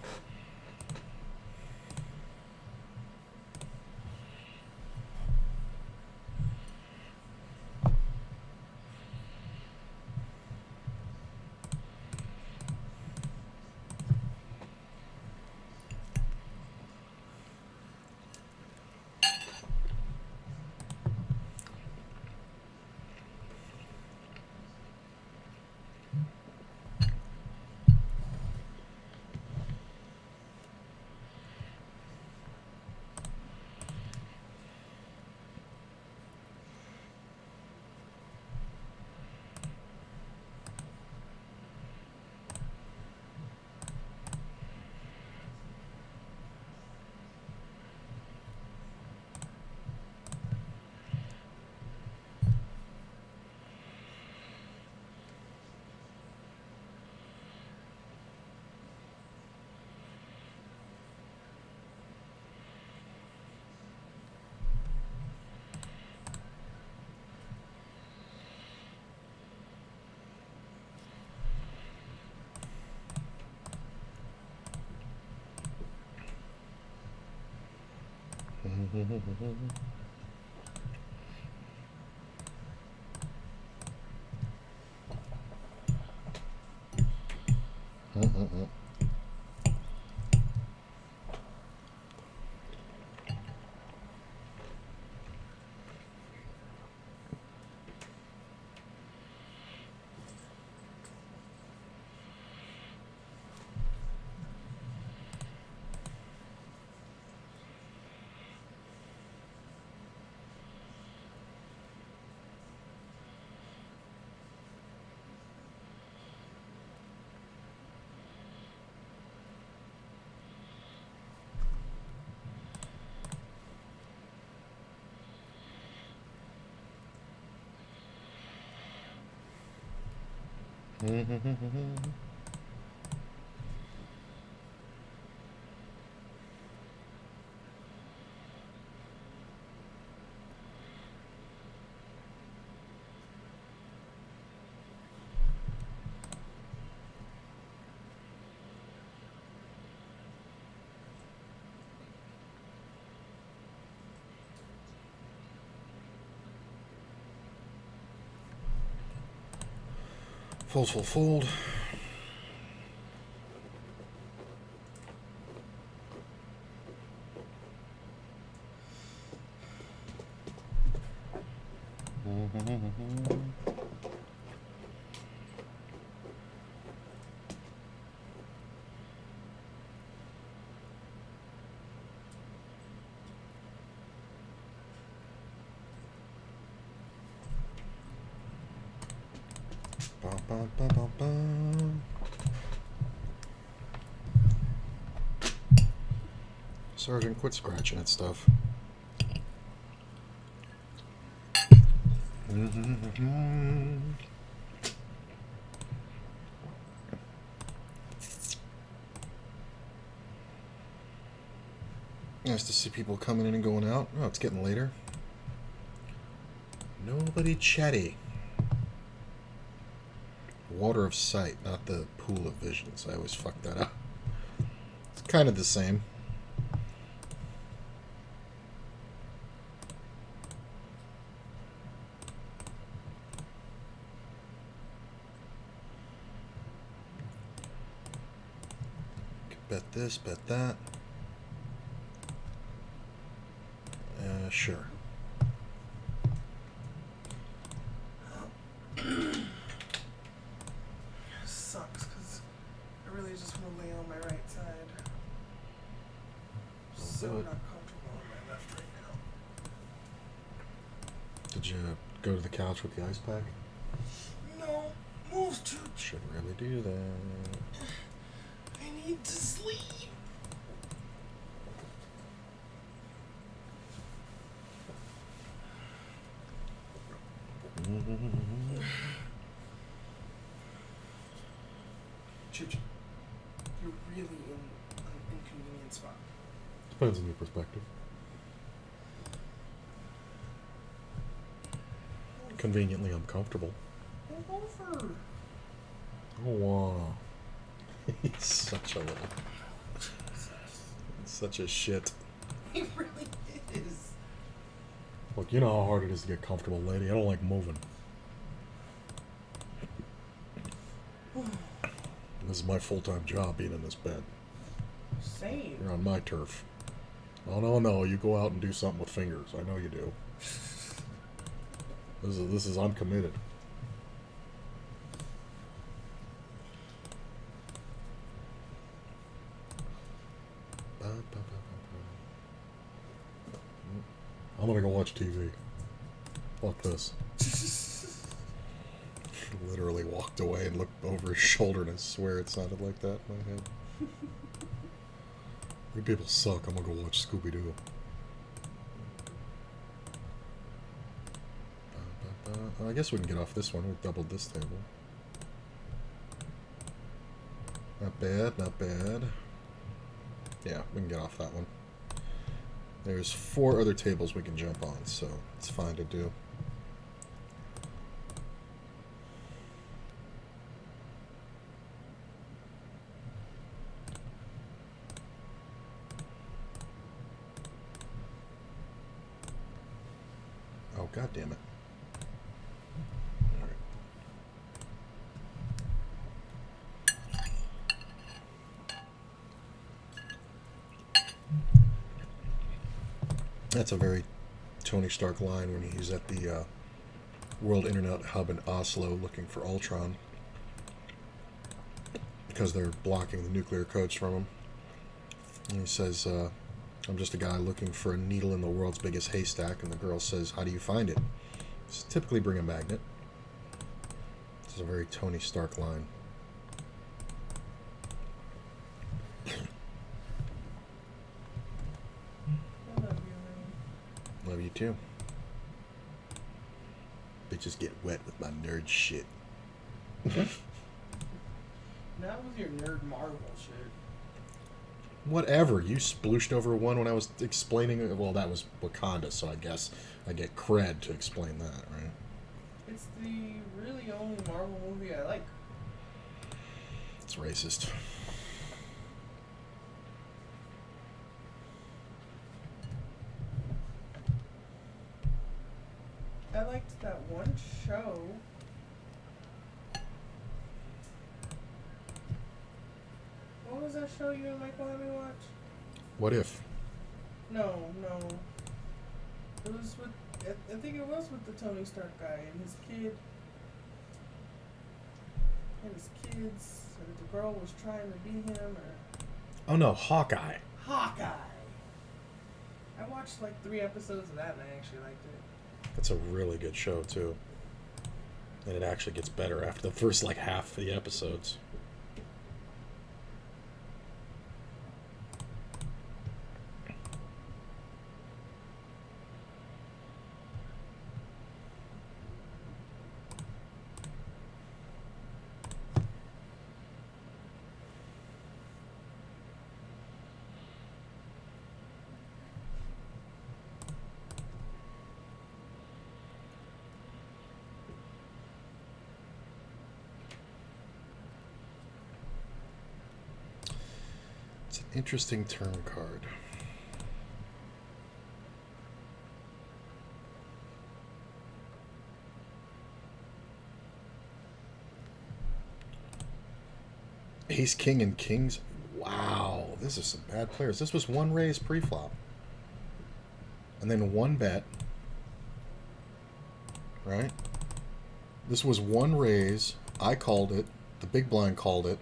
Speaker 1: Fold, fold, fold. Sergeant, quit scratching at stuff. Nice to see people coming in and going out. Oh, it's getting later. Nobody chatty. Water of sight, not the pool of visions. I always fuck that up. It's kind of the same. Bet this, bet that. Sure.
Speaker 2: Sucks because I really just want to lay on my right side. So not comfortable on my left right now.
Speaker 1: Did you go to the couch with the ice pack?
Speaker 2: No, move to.
Speaker 1: Should really do that.
Speaker 2: I need to sleep. Chip, you're really in an inconvenient spot.
Speaker 1: Depends on your perspective. Conveniently uncomfortable.
Speaker 2: Go over.
Speaker 1: Oh, wow. He's such a little... such a shit.
Speaker 2: He really is.
Speaker 1: Look, you know how hard it is to get comfortable, lady. I don't like moving. This is my full-time job, being in this bed.
Speaker 2: Same.
Speaker 1: You're on my turf. Oh, no, you go out and do something with fingers. I know you do. This is I'm committed. I'm gonna go watch TV. Fuck this. Literally walked away and looked over his shoulder, and I swear it sounded like that in my head. You people suck. I'm gonna go watch Scooby-Doo. I guess we can get off this one. We've doubled this table. Not bad, not bad. Yeah, we can get off that one. There's 4 other tables we can jump on, so it's fine to do. Oh, god damn it. All right. That's a very Tony Stark line when he's at the World Internet Hub in Oslo looking for Ultron because they're blocking the nuclear codes from him. And he says, I'm just a guy looking for a needle in the world's biggest haystack. And the girl says, how do you find it? Just typically bring a magnet. This is a very Tony Stark line.
Speaker 2: I love you, man.
Speaker 1: Love you too. Bitches get wet with my nerd shit.
Speaker 2: That was your nerd Marvel shit.
Speaker 1: Whatever. You splooshed over one when I was explaining. Well, that was Wakanda, so I guess I get cred to explain that, right?
Speaker 2: It's the really only Marvel movie I like.
Speaker 1: It's racist.
Speaker 2: I liked that one show. What was that show you and Michael had me watch?
Speaker 1: What if?
Speaker 2: No. It was with I think it was with the Tony Stark guy and his kid. And his kids, or the girl was trying to be him, or
Speaker 1: Oh no, Hawkeye.
Speaker 2: Hawkeye. I watched like 3 episodes of that and I actually liked it.
Speaker 1: That's a really good show too. And it actually gets better after the first like half of the episodes. It's an interesting turn card. Ace, King, and Kings. Wow, this is some bad players. This was 1 raise pre-flop. And then 1 bet. Right? This was 1 raise. I called it. The big blind called it.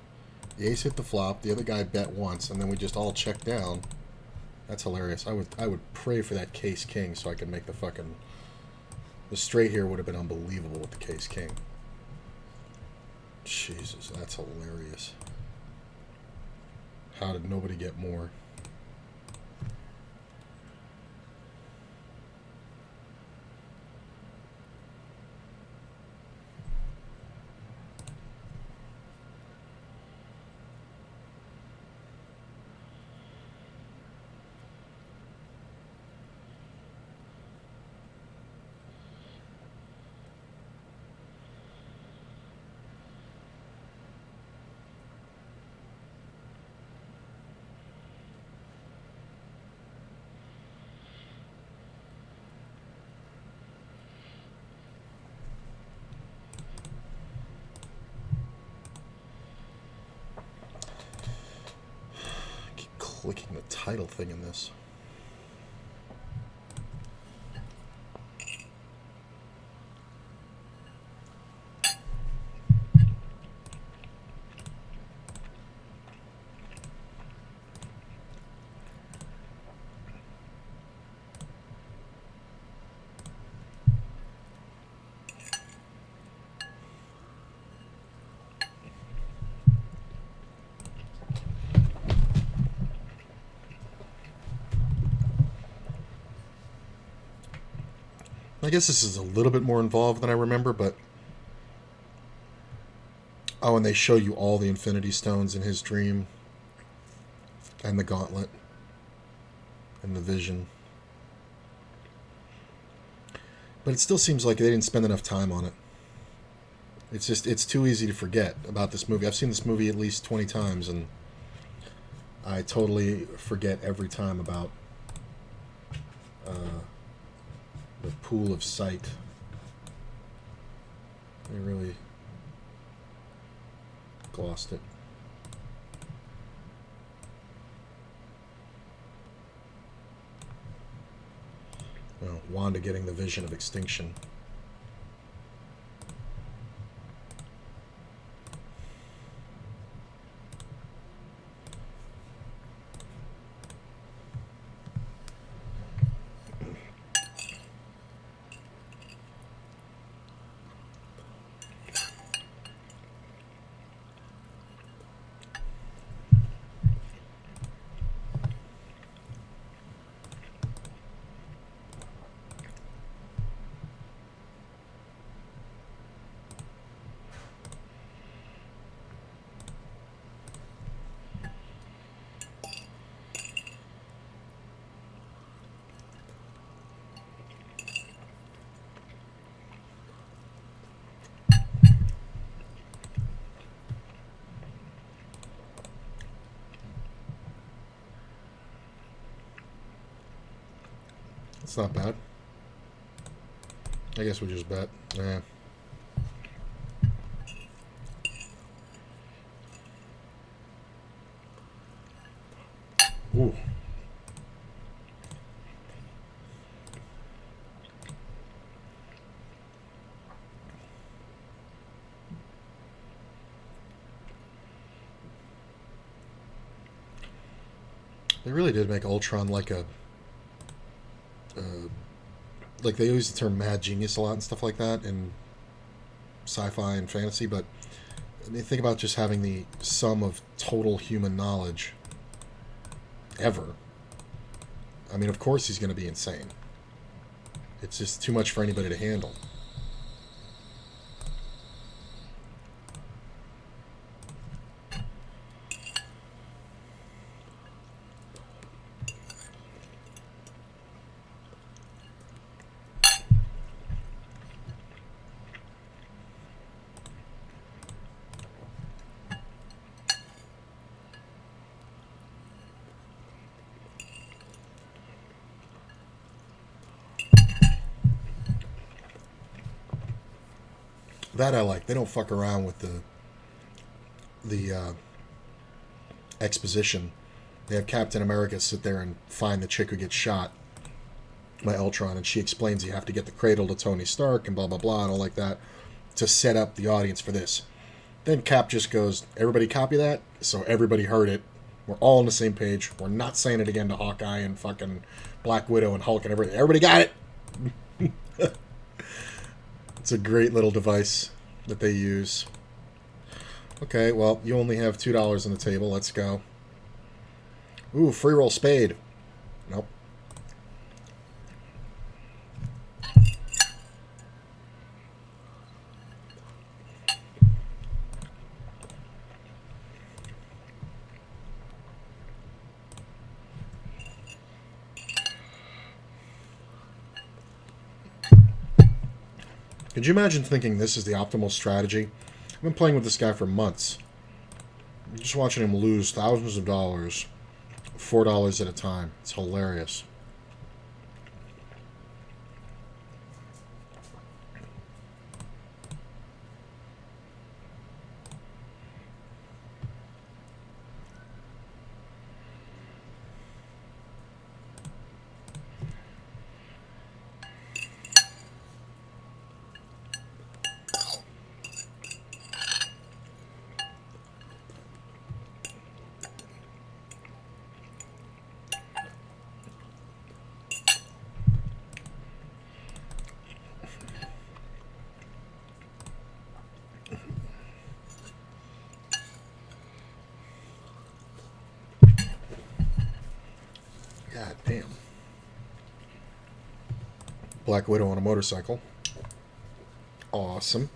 Speaker 1: The ace hit the flop. The other guy bet once, and then we just all checked down. That's hilarious. I would pray for that case king so I could make the fucking... The straight here would have been unbelievable with the case king. Jesus, that's hilarious. How did nobody get more? Clicking the title thing in this. I guess this is a little bit more involved than I remember, but... Oh, and they show you all the Infinity Stones in his dream. And the Gauntlet. And the Vision. But it still seems like they didn't spend enough time on it. It's just, it's too easy to forget about this movie. I've seen this movie at least 20 times, and I totally forget every time about... the pool of sight. They really glossed it. Well, Wanda getting the vision of extinction. It's not bad. I guess we just bet. Yeah. Ooh. They really did make Ultron like a... like they use the term mad genius a lot and stuff like that in sci-fi and fantasy, but I mean, think about just having the sum of total human knowledge ever. I mean, of course he's going to be insane. It's just too much for anybody to handle. That I like. They don't fuck around with the exposition. They have Captain America sit there and find the chick who gets shot by Ultron, and she explains you have to get the cradle to Tony Stark and blah blah blah and all like that to set up the audience for this. Then Cap just goes, "Everybody copy that," so everybody heard it. We're all on the same page. We're not saying it again to Hawkeye and fucking Black Widow and Hulk and everybody. Everybody got it. It's a great little device that they use. Okay, well, you only have $2 on the table. Let's go. Ooh, free roll spade. Nope. Could you imagine thinking this is the optimal strategy? I've been playing with this guy for months. I'm just watching him lose thousands of dollars, $4 at a time. It's hilarious. God damn. Black Widow on a motorcycle. Awesome.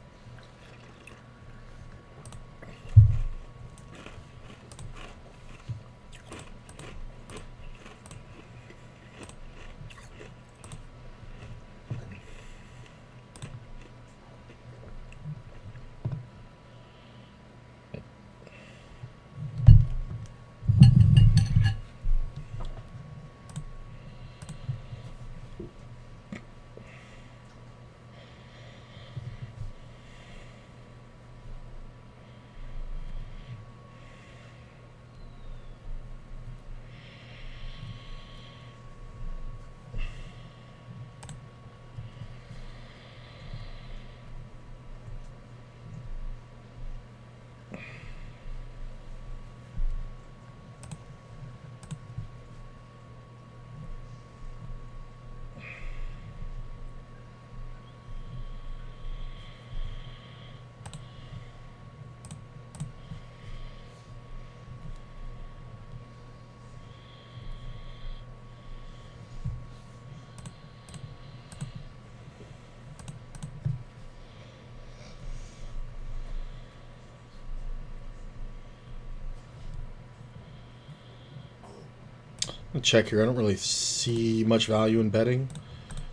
Speaker 1: Check here. I don't really see much value in betting,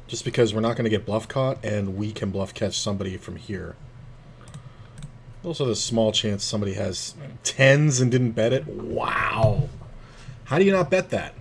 Speaker 1: just because we're not going to get bluff caught, and we can bluff catch somebody from here. Also, there's a small chance somebody has tens and didn't bet it. Wow. How do you not bet that?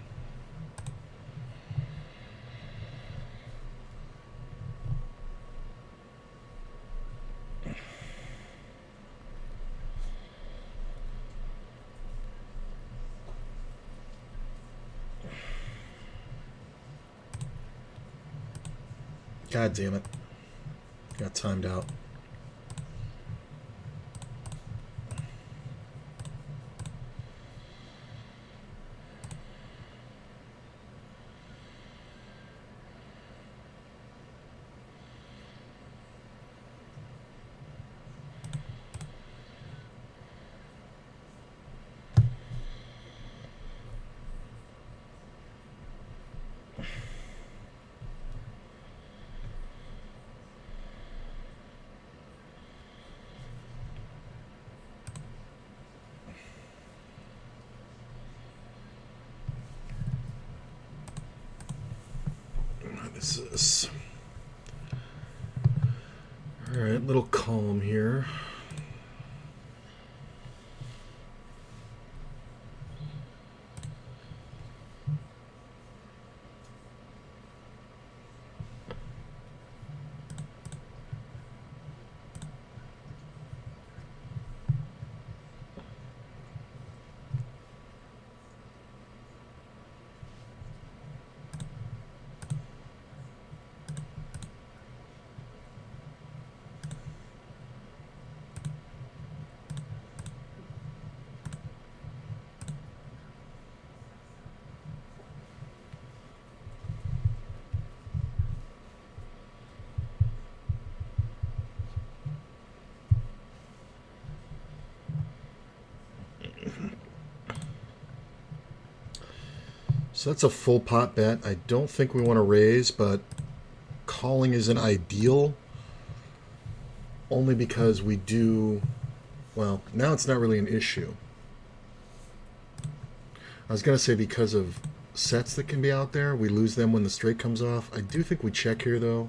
Speaker 1: God damn it. Got timed out. Jesus. Alright, little calm here. So that's a full pot bet. I don't think we want to raise, but calling isn't ideal. Only because we do... Well, now it's not really an issue. I was going to say because of sets that can be out there, we lose them when the straight comes off. I do think we check here, though.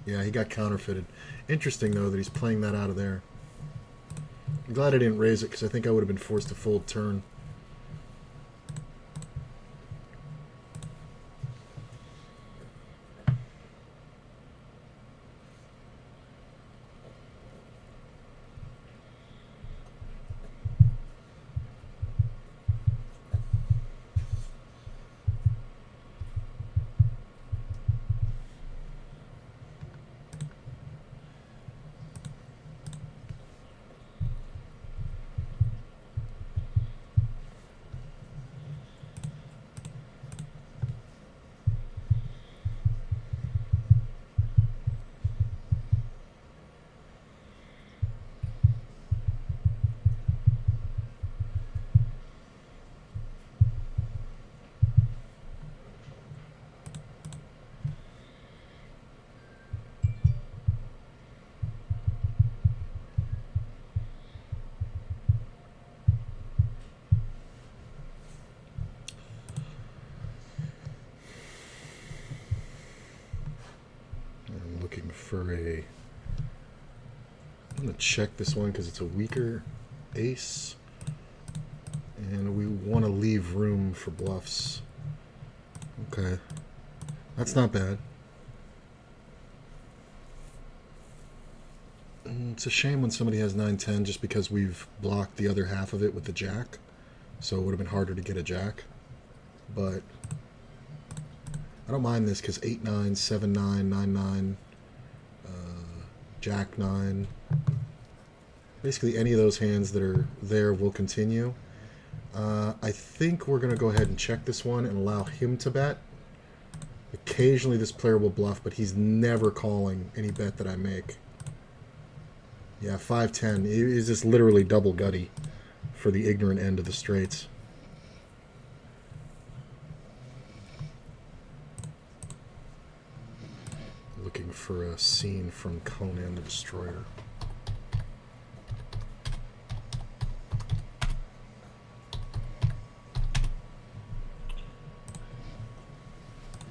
Speaker 1: Yeah, he got counterfeited. Interesting, though, that he's playing that out of there. I'm glad I didn't raise it, because I think I would have been forced to fold turn. For a... I'm going to check this one because it's a weaker ace. And we want to leave room for bluffs. Okay. That's not bad. It's a shame when somebody has 9-10 just because we've blocked the other half of it with the jack. So it would have been harder to get a jack. But I don't mind this because 8-9, 7-9, 9-9... Jack 9. Basically any of those hands that are there will continue. I think we're going to go ahead and check this one and allow him to bet. Occasionally this player will bluff, but he's never calling any bet that I make. Yeah, 5-10. It is just literally double gutty for the ignorant end of the straights. Looking for a scene from Conan the Destroyer.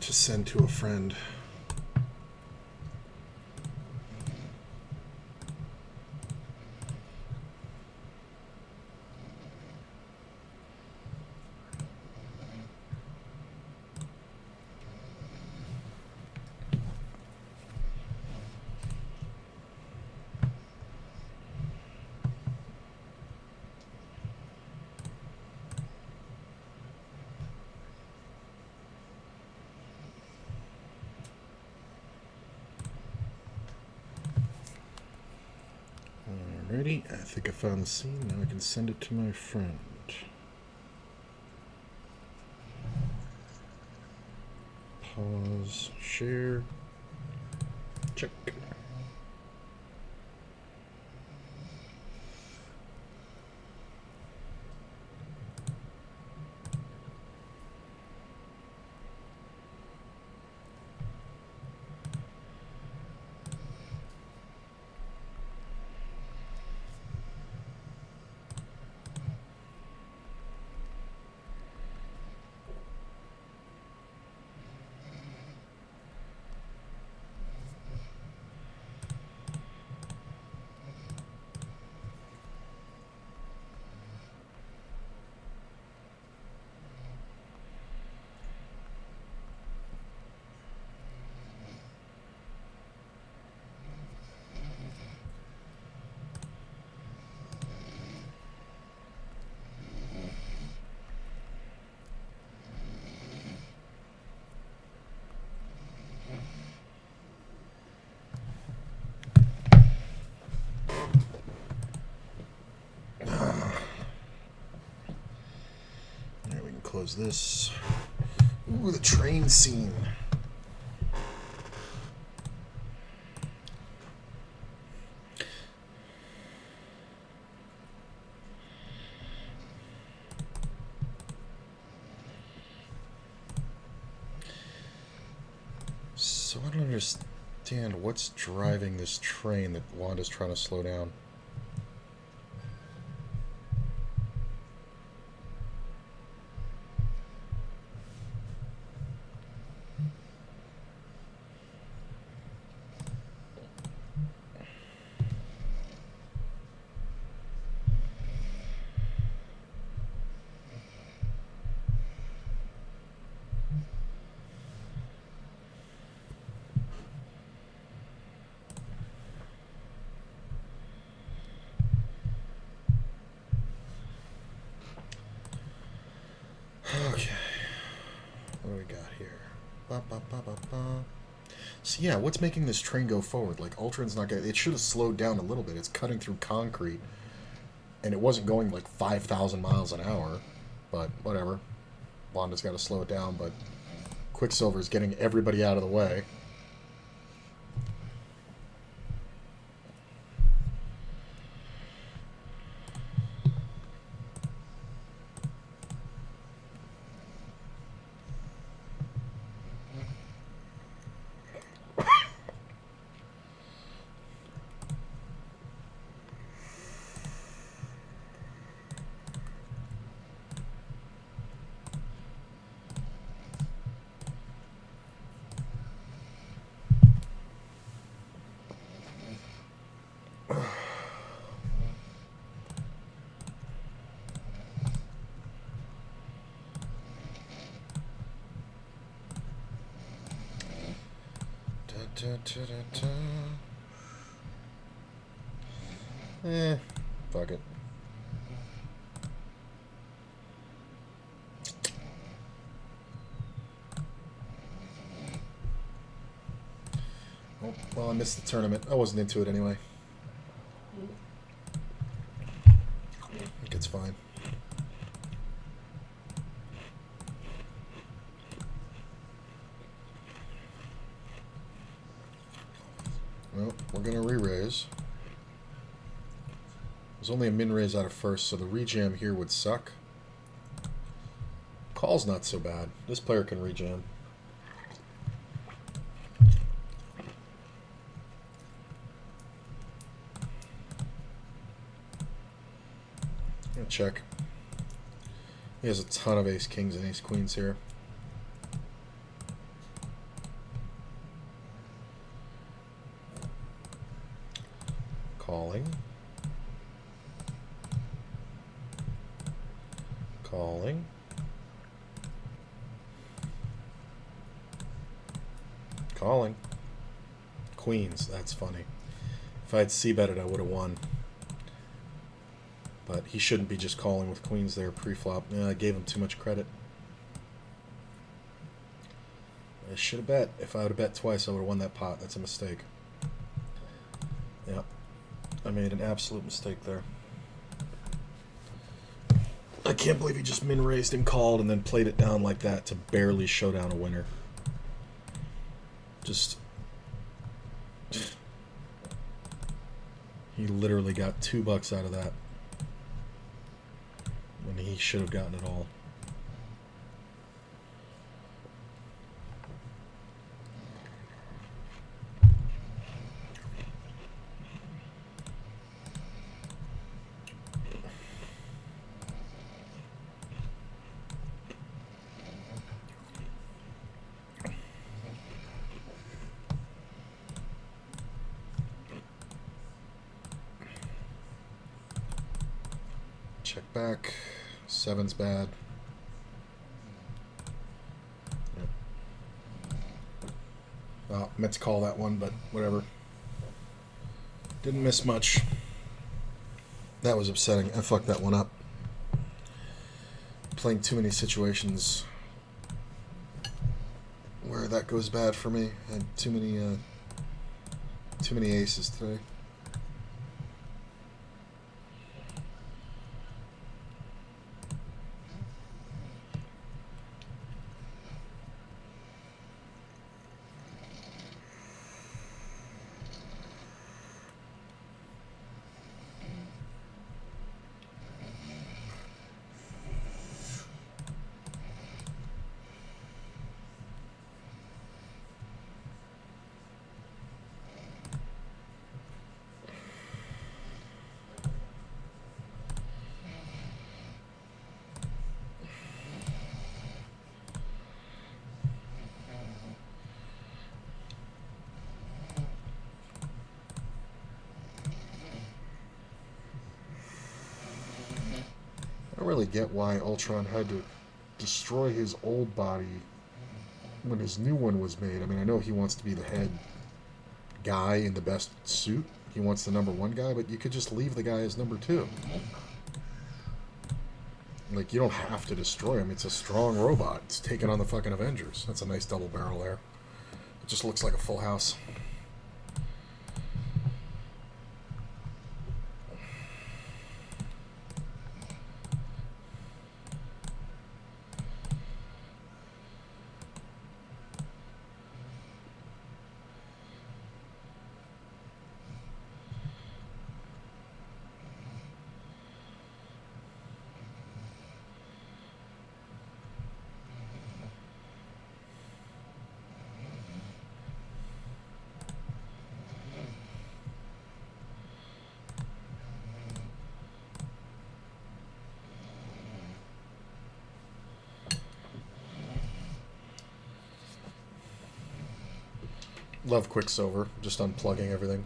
Speaker 1: To send to a friend. Alrighty, I think I found the scene. Now I can send it to my friend. Pause, share, check. close this. Ooh, the train scene. So I don't understand what's driving this train that Wanda's trying to slow down. Okay, what do we got here? So yeah, what's making this train go forward? Like, Ultron's not gonna... It should have slowed down a little bit. It's cutting through concrete, and it wasn't going like 5,000 miles an hour, but whatever. Wanda's got to slow it down, but Quicksilver's getting everybody out of the way. Fuck it. Oh, well, I missed the tournament. I wasn't into it anyway. I think it's fine. Well, we're going to re-raise. There's only a min-raise out of first, so the rejam here would suck. Call's not so bad. This player can rejam. Check. He has a ton of ace-kings and ace-queens here. Calling. Calling. Calling. Queens, that's funny. If I had c-betted, I would have won. But he shouldn't be just calling with queens there pre-flop. I gave him too much credit. I should have bet. If I would have bet twice, I would have won that pot. That's a mistake. Yeah. I made an absolute mistake there. I can't believe he just min-raised and called and then played it down like that to barely show down a winner. Just... He literally got $2 out of that. When he should have gotten it all. Check back. 7's bad. Yep. Well, meant to call that one, but whatever. Didn't miss much. That was upsetting. I fucked that one up. Playing too many situations where that goes bad for me. I had too many aces today. really get why Ultron had to destroy his old body when his new one was made. I mean, I know he wants to be the head guy in the best suit. He wants the #1 guy, but you could just leave the guy as #2. Like, you don't have to destroy him. It's a strong robot. It's taking on the fucking Avengers. That's a nice double barrel there. It just looks like a full house. Love Quicksilver, just unplugging everything.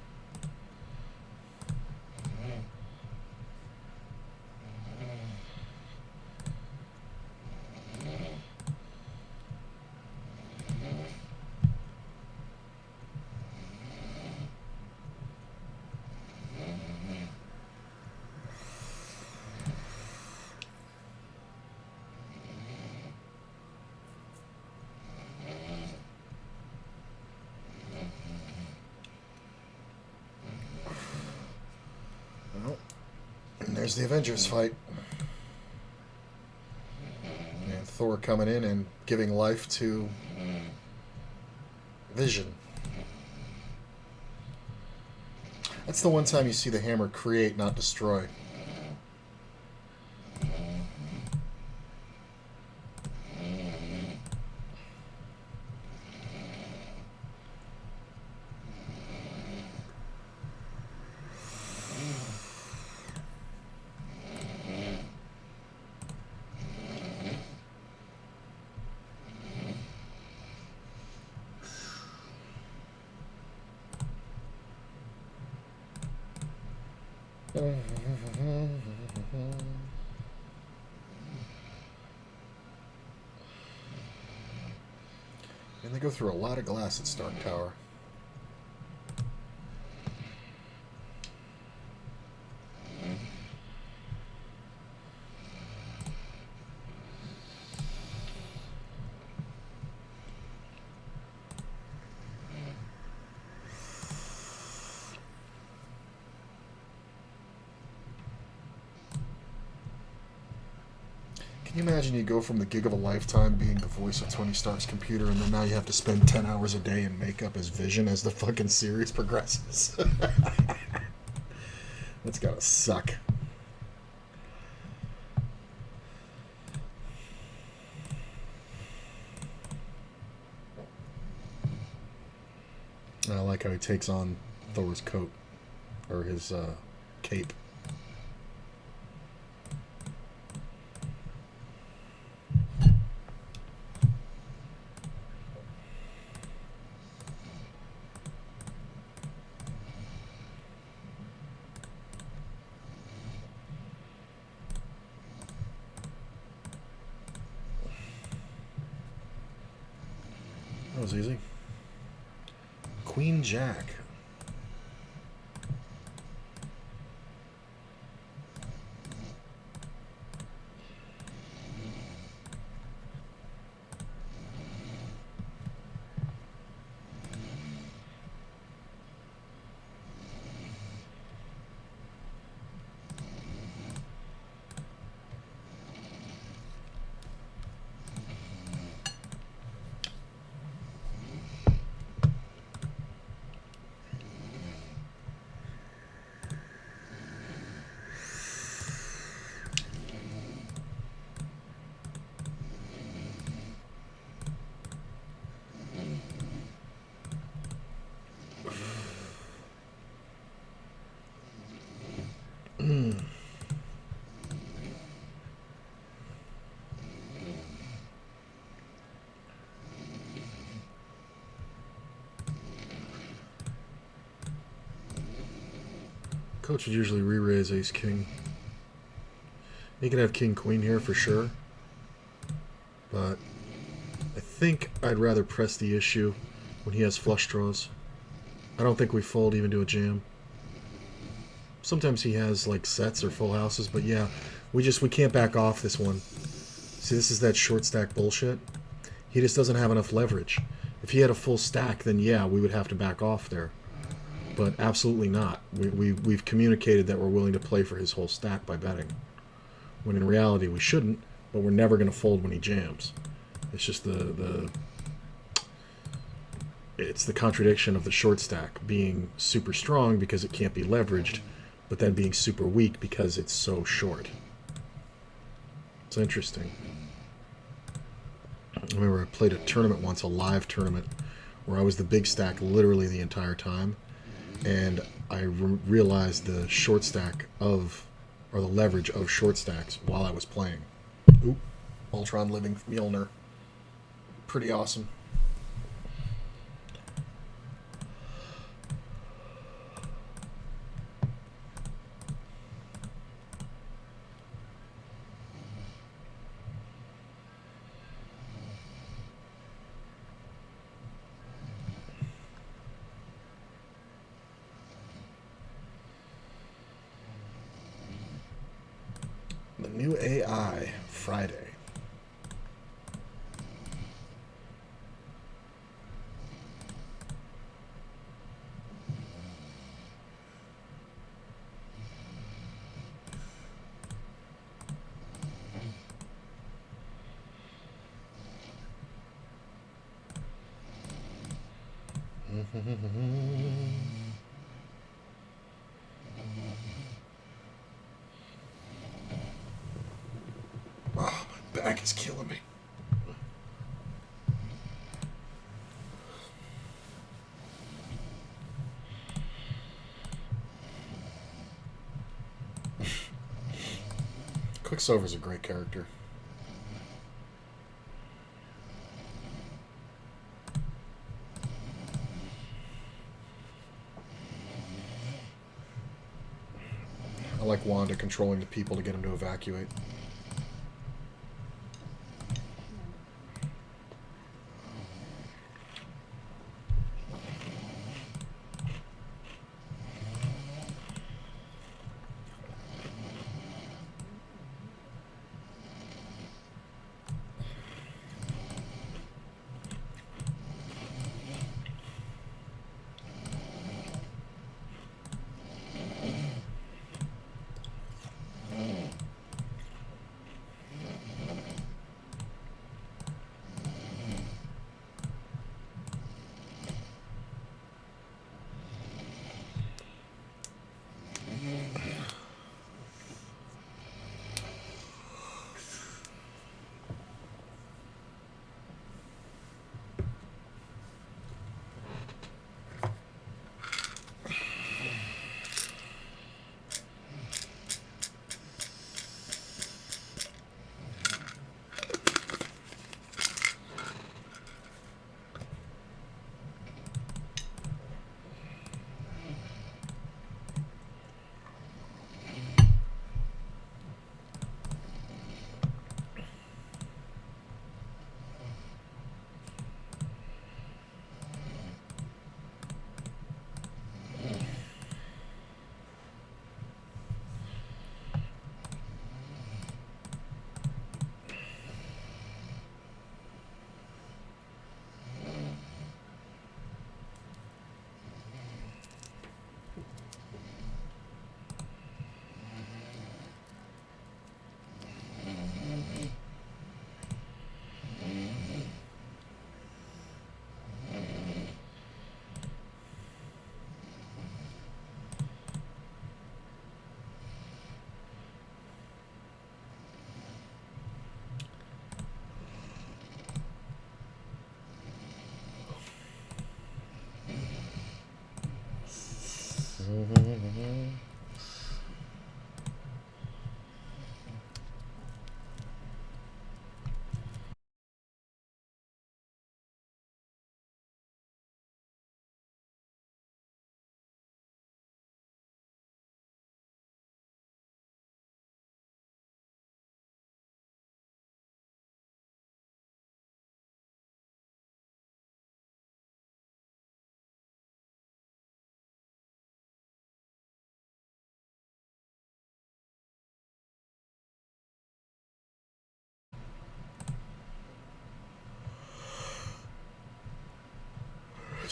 Speaker 1: There's the Avengers fight. And Thor coming in and giving life to Vision. That's the one time you see the hammer create, not destroy. And they go through a lot of glass at Stark Tower. Can you imagine you go from the gig of a lifetime being the voice of Tony Stark's computer, and then now you have to spend 10 hours a day in makeup as Vision as the fucking series progresses? That's gotta suck. I like how he takes on Thor's coat, or his cape. That was easy. Queen Jack. Coach would usually re-raise Ace King. He could have king queen here for sure, but I think I'd rather press the issue when he has flush draws. I don't think we fold even to a jam. Sometimes he has like sets or full houses, but yeah, we can't back off this one. See, this is that short stack bullshit. He just doesn't have enough leverage. If he had a full stack, then yeah, we would have to back off there. But absolutely not. We've communicated that we're willing to play for his whole stack by betting. When in reality we shouldn't, but we're never going to fold when he jams. It's just it's the contradiction of the short stack being super strong because it can't be leveraged, but then being super weak because it's so short. It's interesting. I remember I played a tournament once, a live tournament, where I was the big stack literally the entire time, and I realized the short stack of, or the leverage of short stacks while I was playing. Oop, Ultron Living Mjolnir. Pretty awesome. The new AI Friday. Oh, my back is killing me. Quicksilver's a great character. I like Wanda controlling the people to get him to evacuate.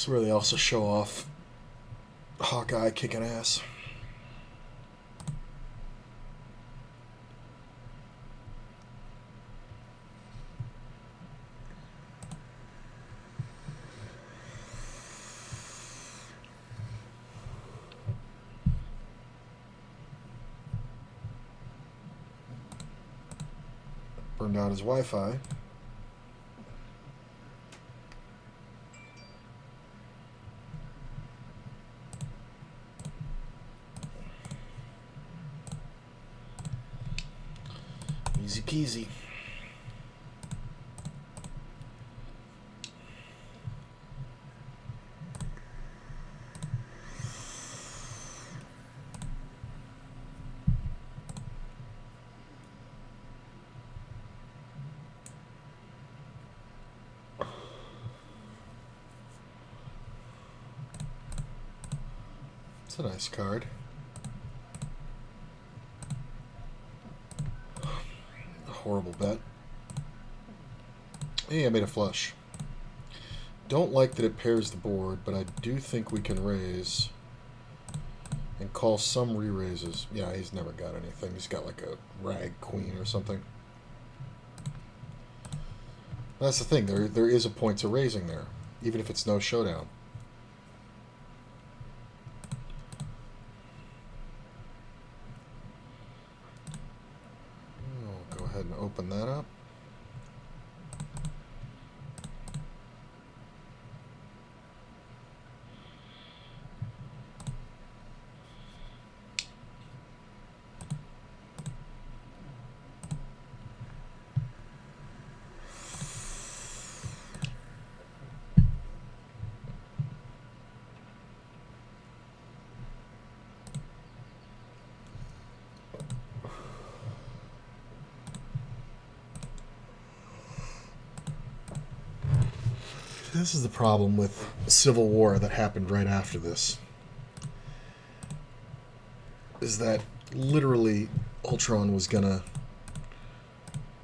Speaker 1: It's where they also show off Hawkeye kicking ass. Burned out his Wi-Fi. Easy peasy. It's a nice card. A horrible bet. Hey, I made a flush. Don't like that it pairs the board, but I do think we can raise and call some re-raises. Yeah, he's never got anything. He's got like a rag queen or something. That's the thing. There is a point to raising there, even if it's no showdown. Go ahead and open that up. This is the problem with Civil War that happened right after this. Is that literally Ultron was gonna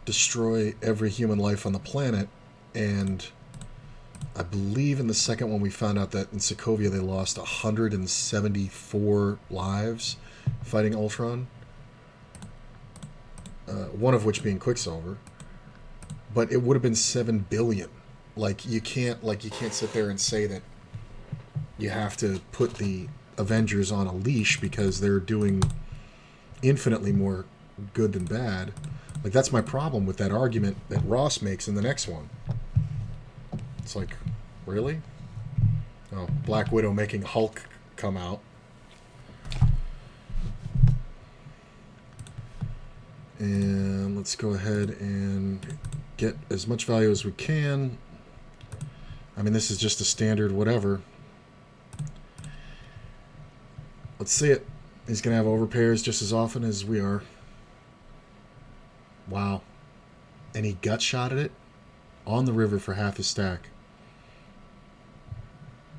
Speaker 1: destroy every human life on the planet, and I believe in the second one we found out that in Sokovia they lost 174 lives fighting Ultron, one of which being Quicksilver, but it would have been 7 billion. Like you can't sit there and say that you have to put the Avengers on a leash because they're doing infinitely more good than bad. Like that's my problem with that argument that Ross makes in the next one. It's like, really? Oh, Black Widow making Hulk come out. And let's go ahead and get as much value as we can. I mean, this is just a standard whatever. Let's see it. He's going to have overpairs just as often as we are. Wow. And he gut shot at it on the river for half his stack.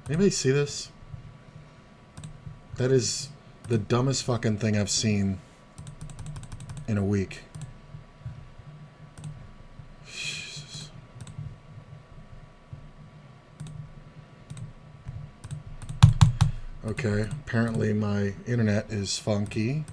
Speaker 1: Anybody see this? That is the dumbest fucking thing I've seen in a week. Jesus. Okay, apparently my internet is funky.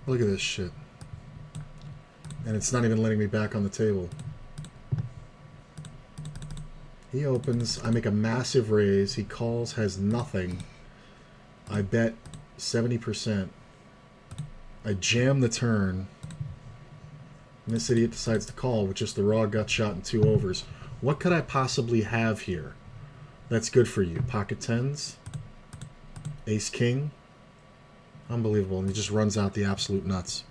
Speaker 1: Look at this shit. And it's not even letting me back on the table. He opens. I make a massive raise. He calls, has nothing. I bet 70%. I jam the turn. And this idiot decides to call with just the raw gut shot and 2 overs. What could I possibly have here that's good for you? Pocket tens? Ace king? Unbelievable. And he just runs out the absolute nuts.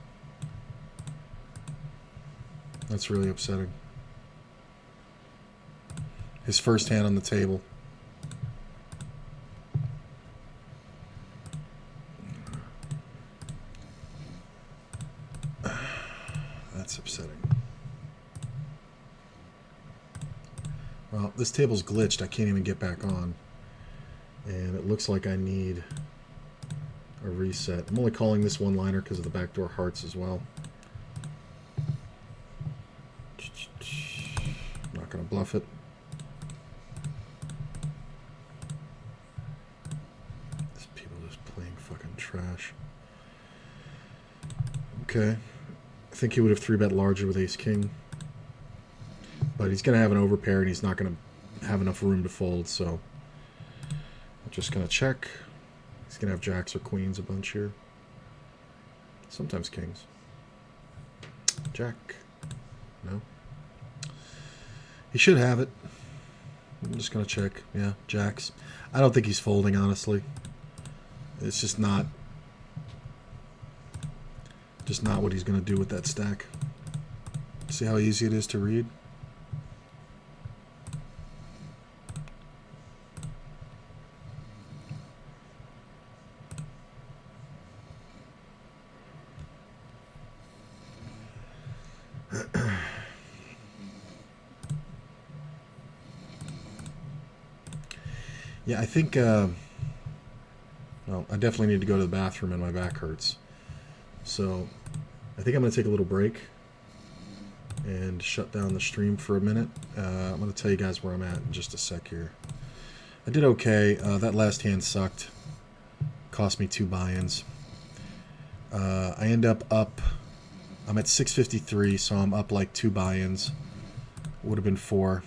Speaker 1: That's really upsetting. His first hand on the table. Oh, this table's glitched. I can't even get back on. And it looks like I need a reset. I'm only calling this one-liner because of the backdoor hearts as well. I'm not going to bluff it. These people just playing fucking trash. Okay. I think he would have 3-bet larger with ace-king. But he's going to have an overpair, and he's not going to have enough room to fold, so I'm just going to check. He's going to have jacks or queens a bunch here. Sometimes kings. Jack. No. He should have it. I'm just going to check. Yeah, jacks. I don't think he's folding, honestly. It's just not what he's going to do with that stack. See how easy it is to read? Yeah, I think, well, I definitely need to go to the bathroom and my back hurts. So, I think I'm going to take a little break and shut down the stream for a minute. I'm going to tell you guys where I'm at in just a sec here. I did okay. That last hand sucked. Cost me 2 buy-ins. I end up, I'm at 653, so I'm up like 2 buy-ins. Would have been 4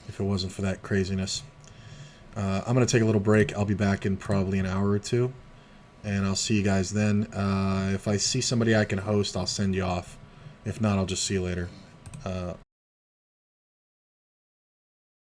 Speaker 1: if it wasn't for that craziness. I'm going to take a little break. I'll be back in probably an hour or 2. And I'll see you guys then. If I see somebody I can host, I'll send you off. If not, I'll just see you later.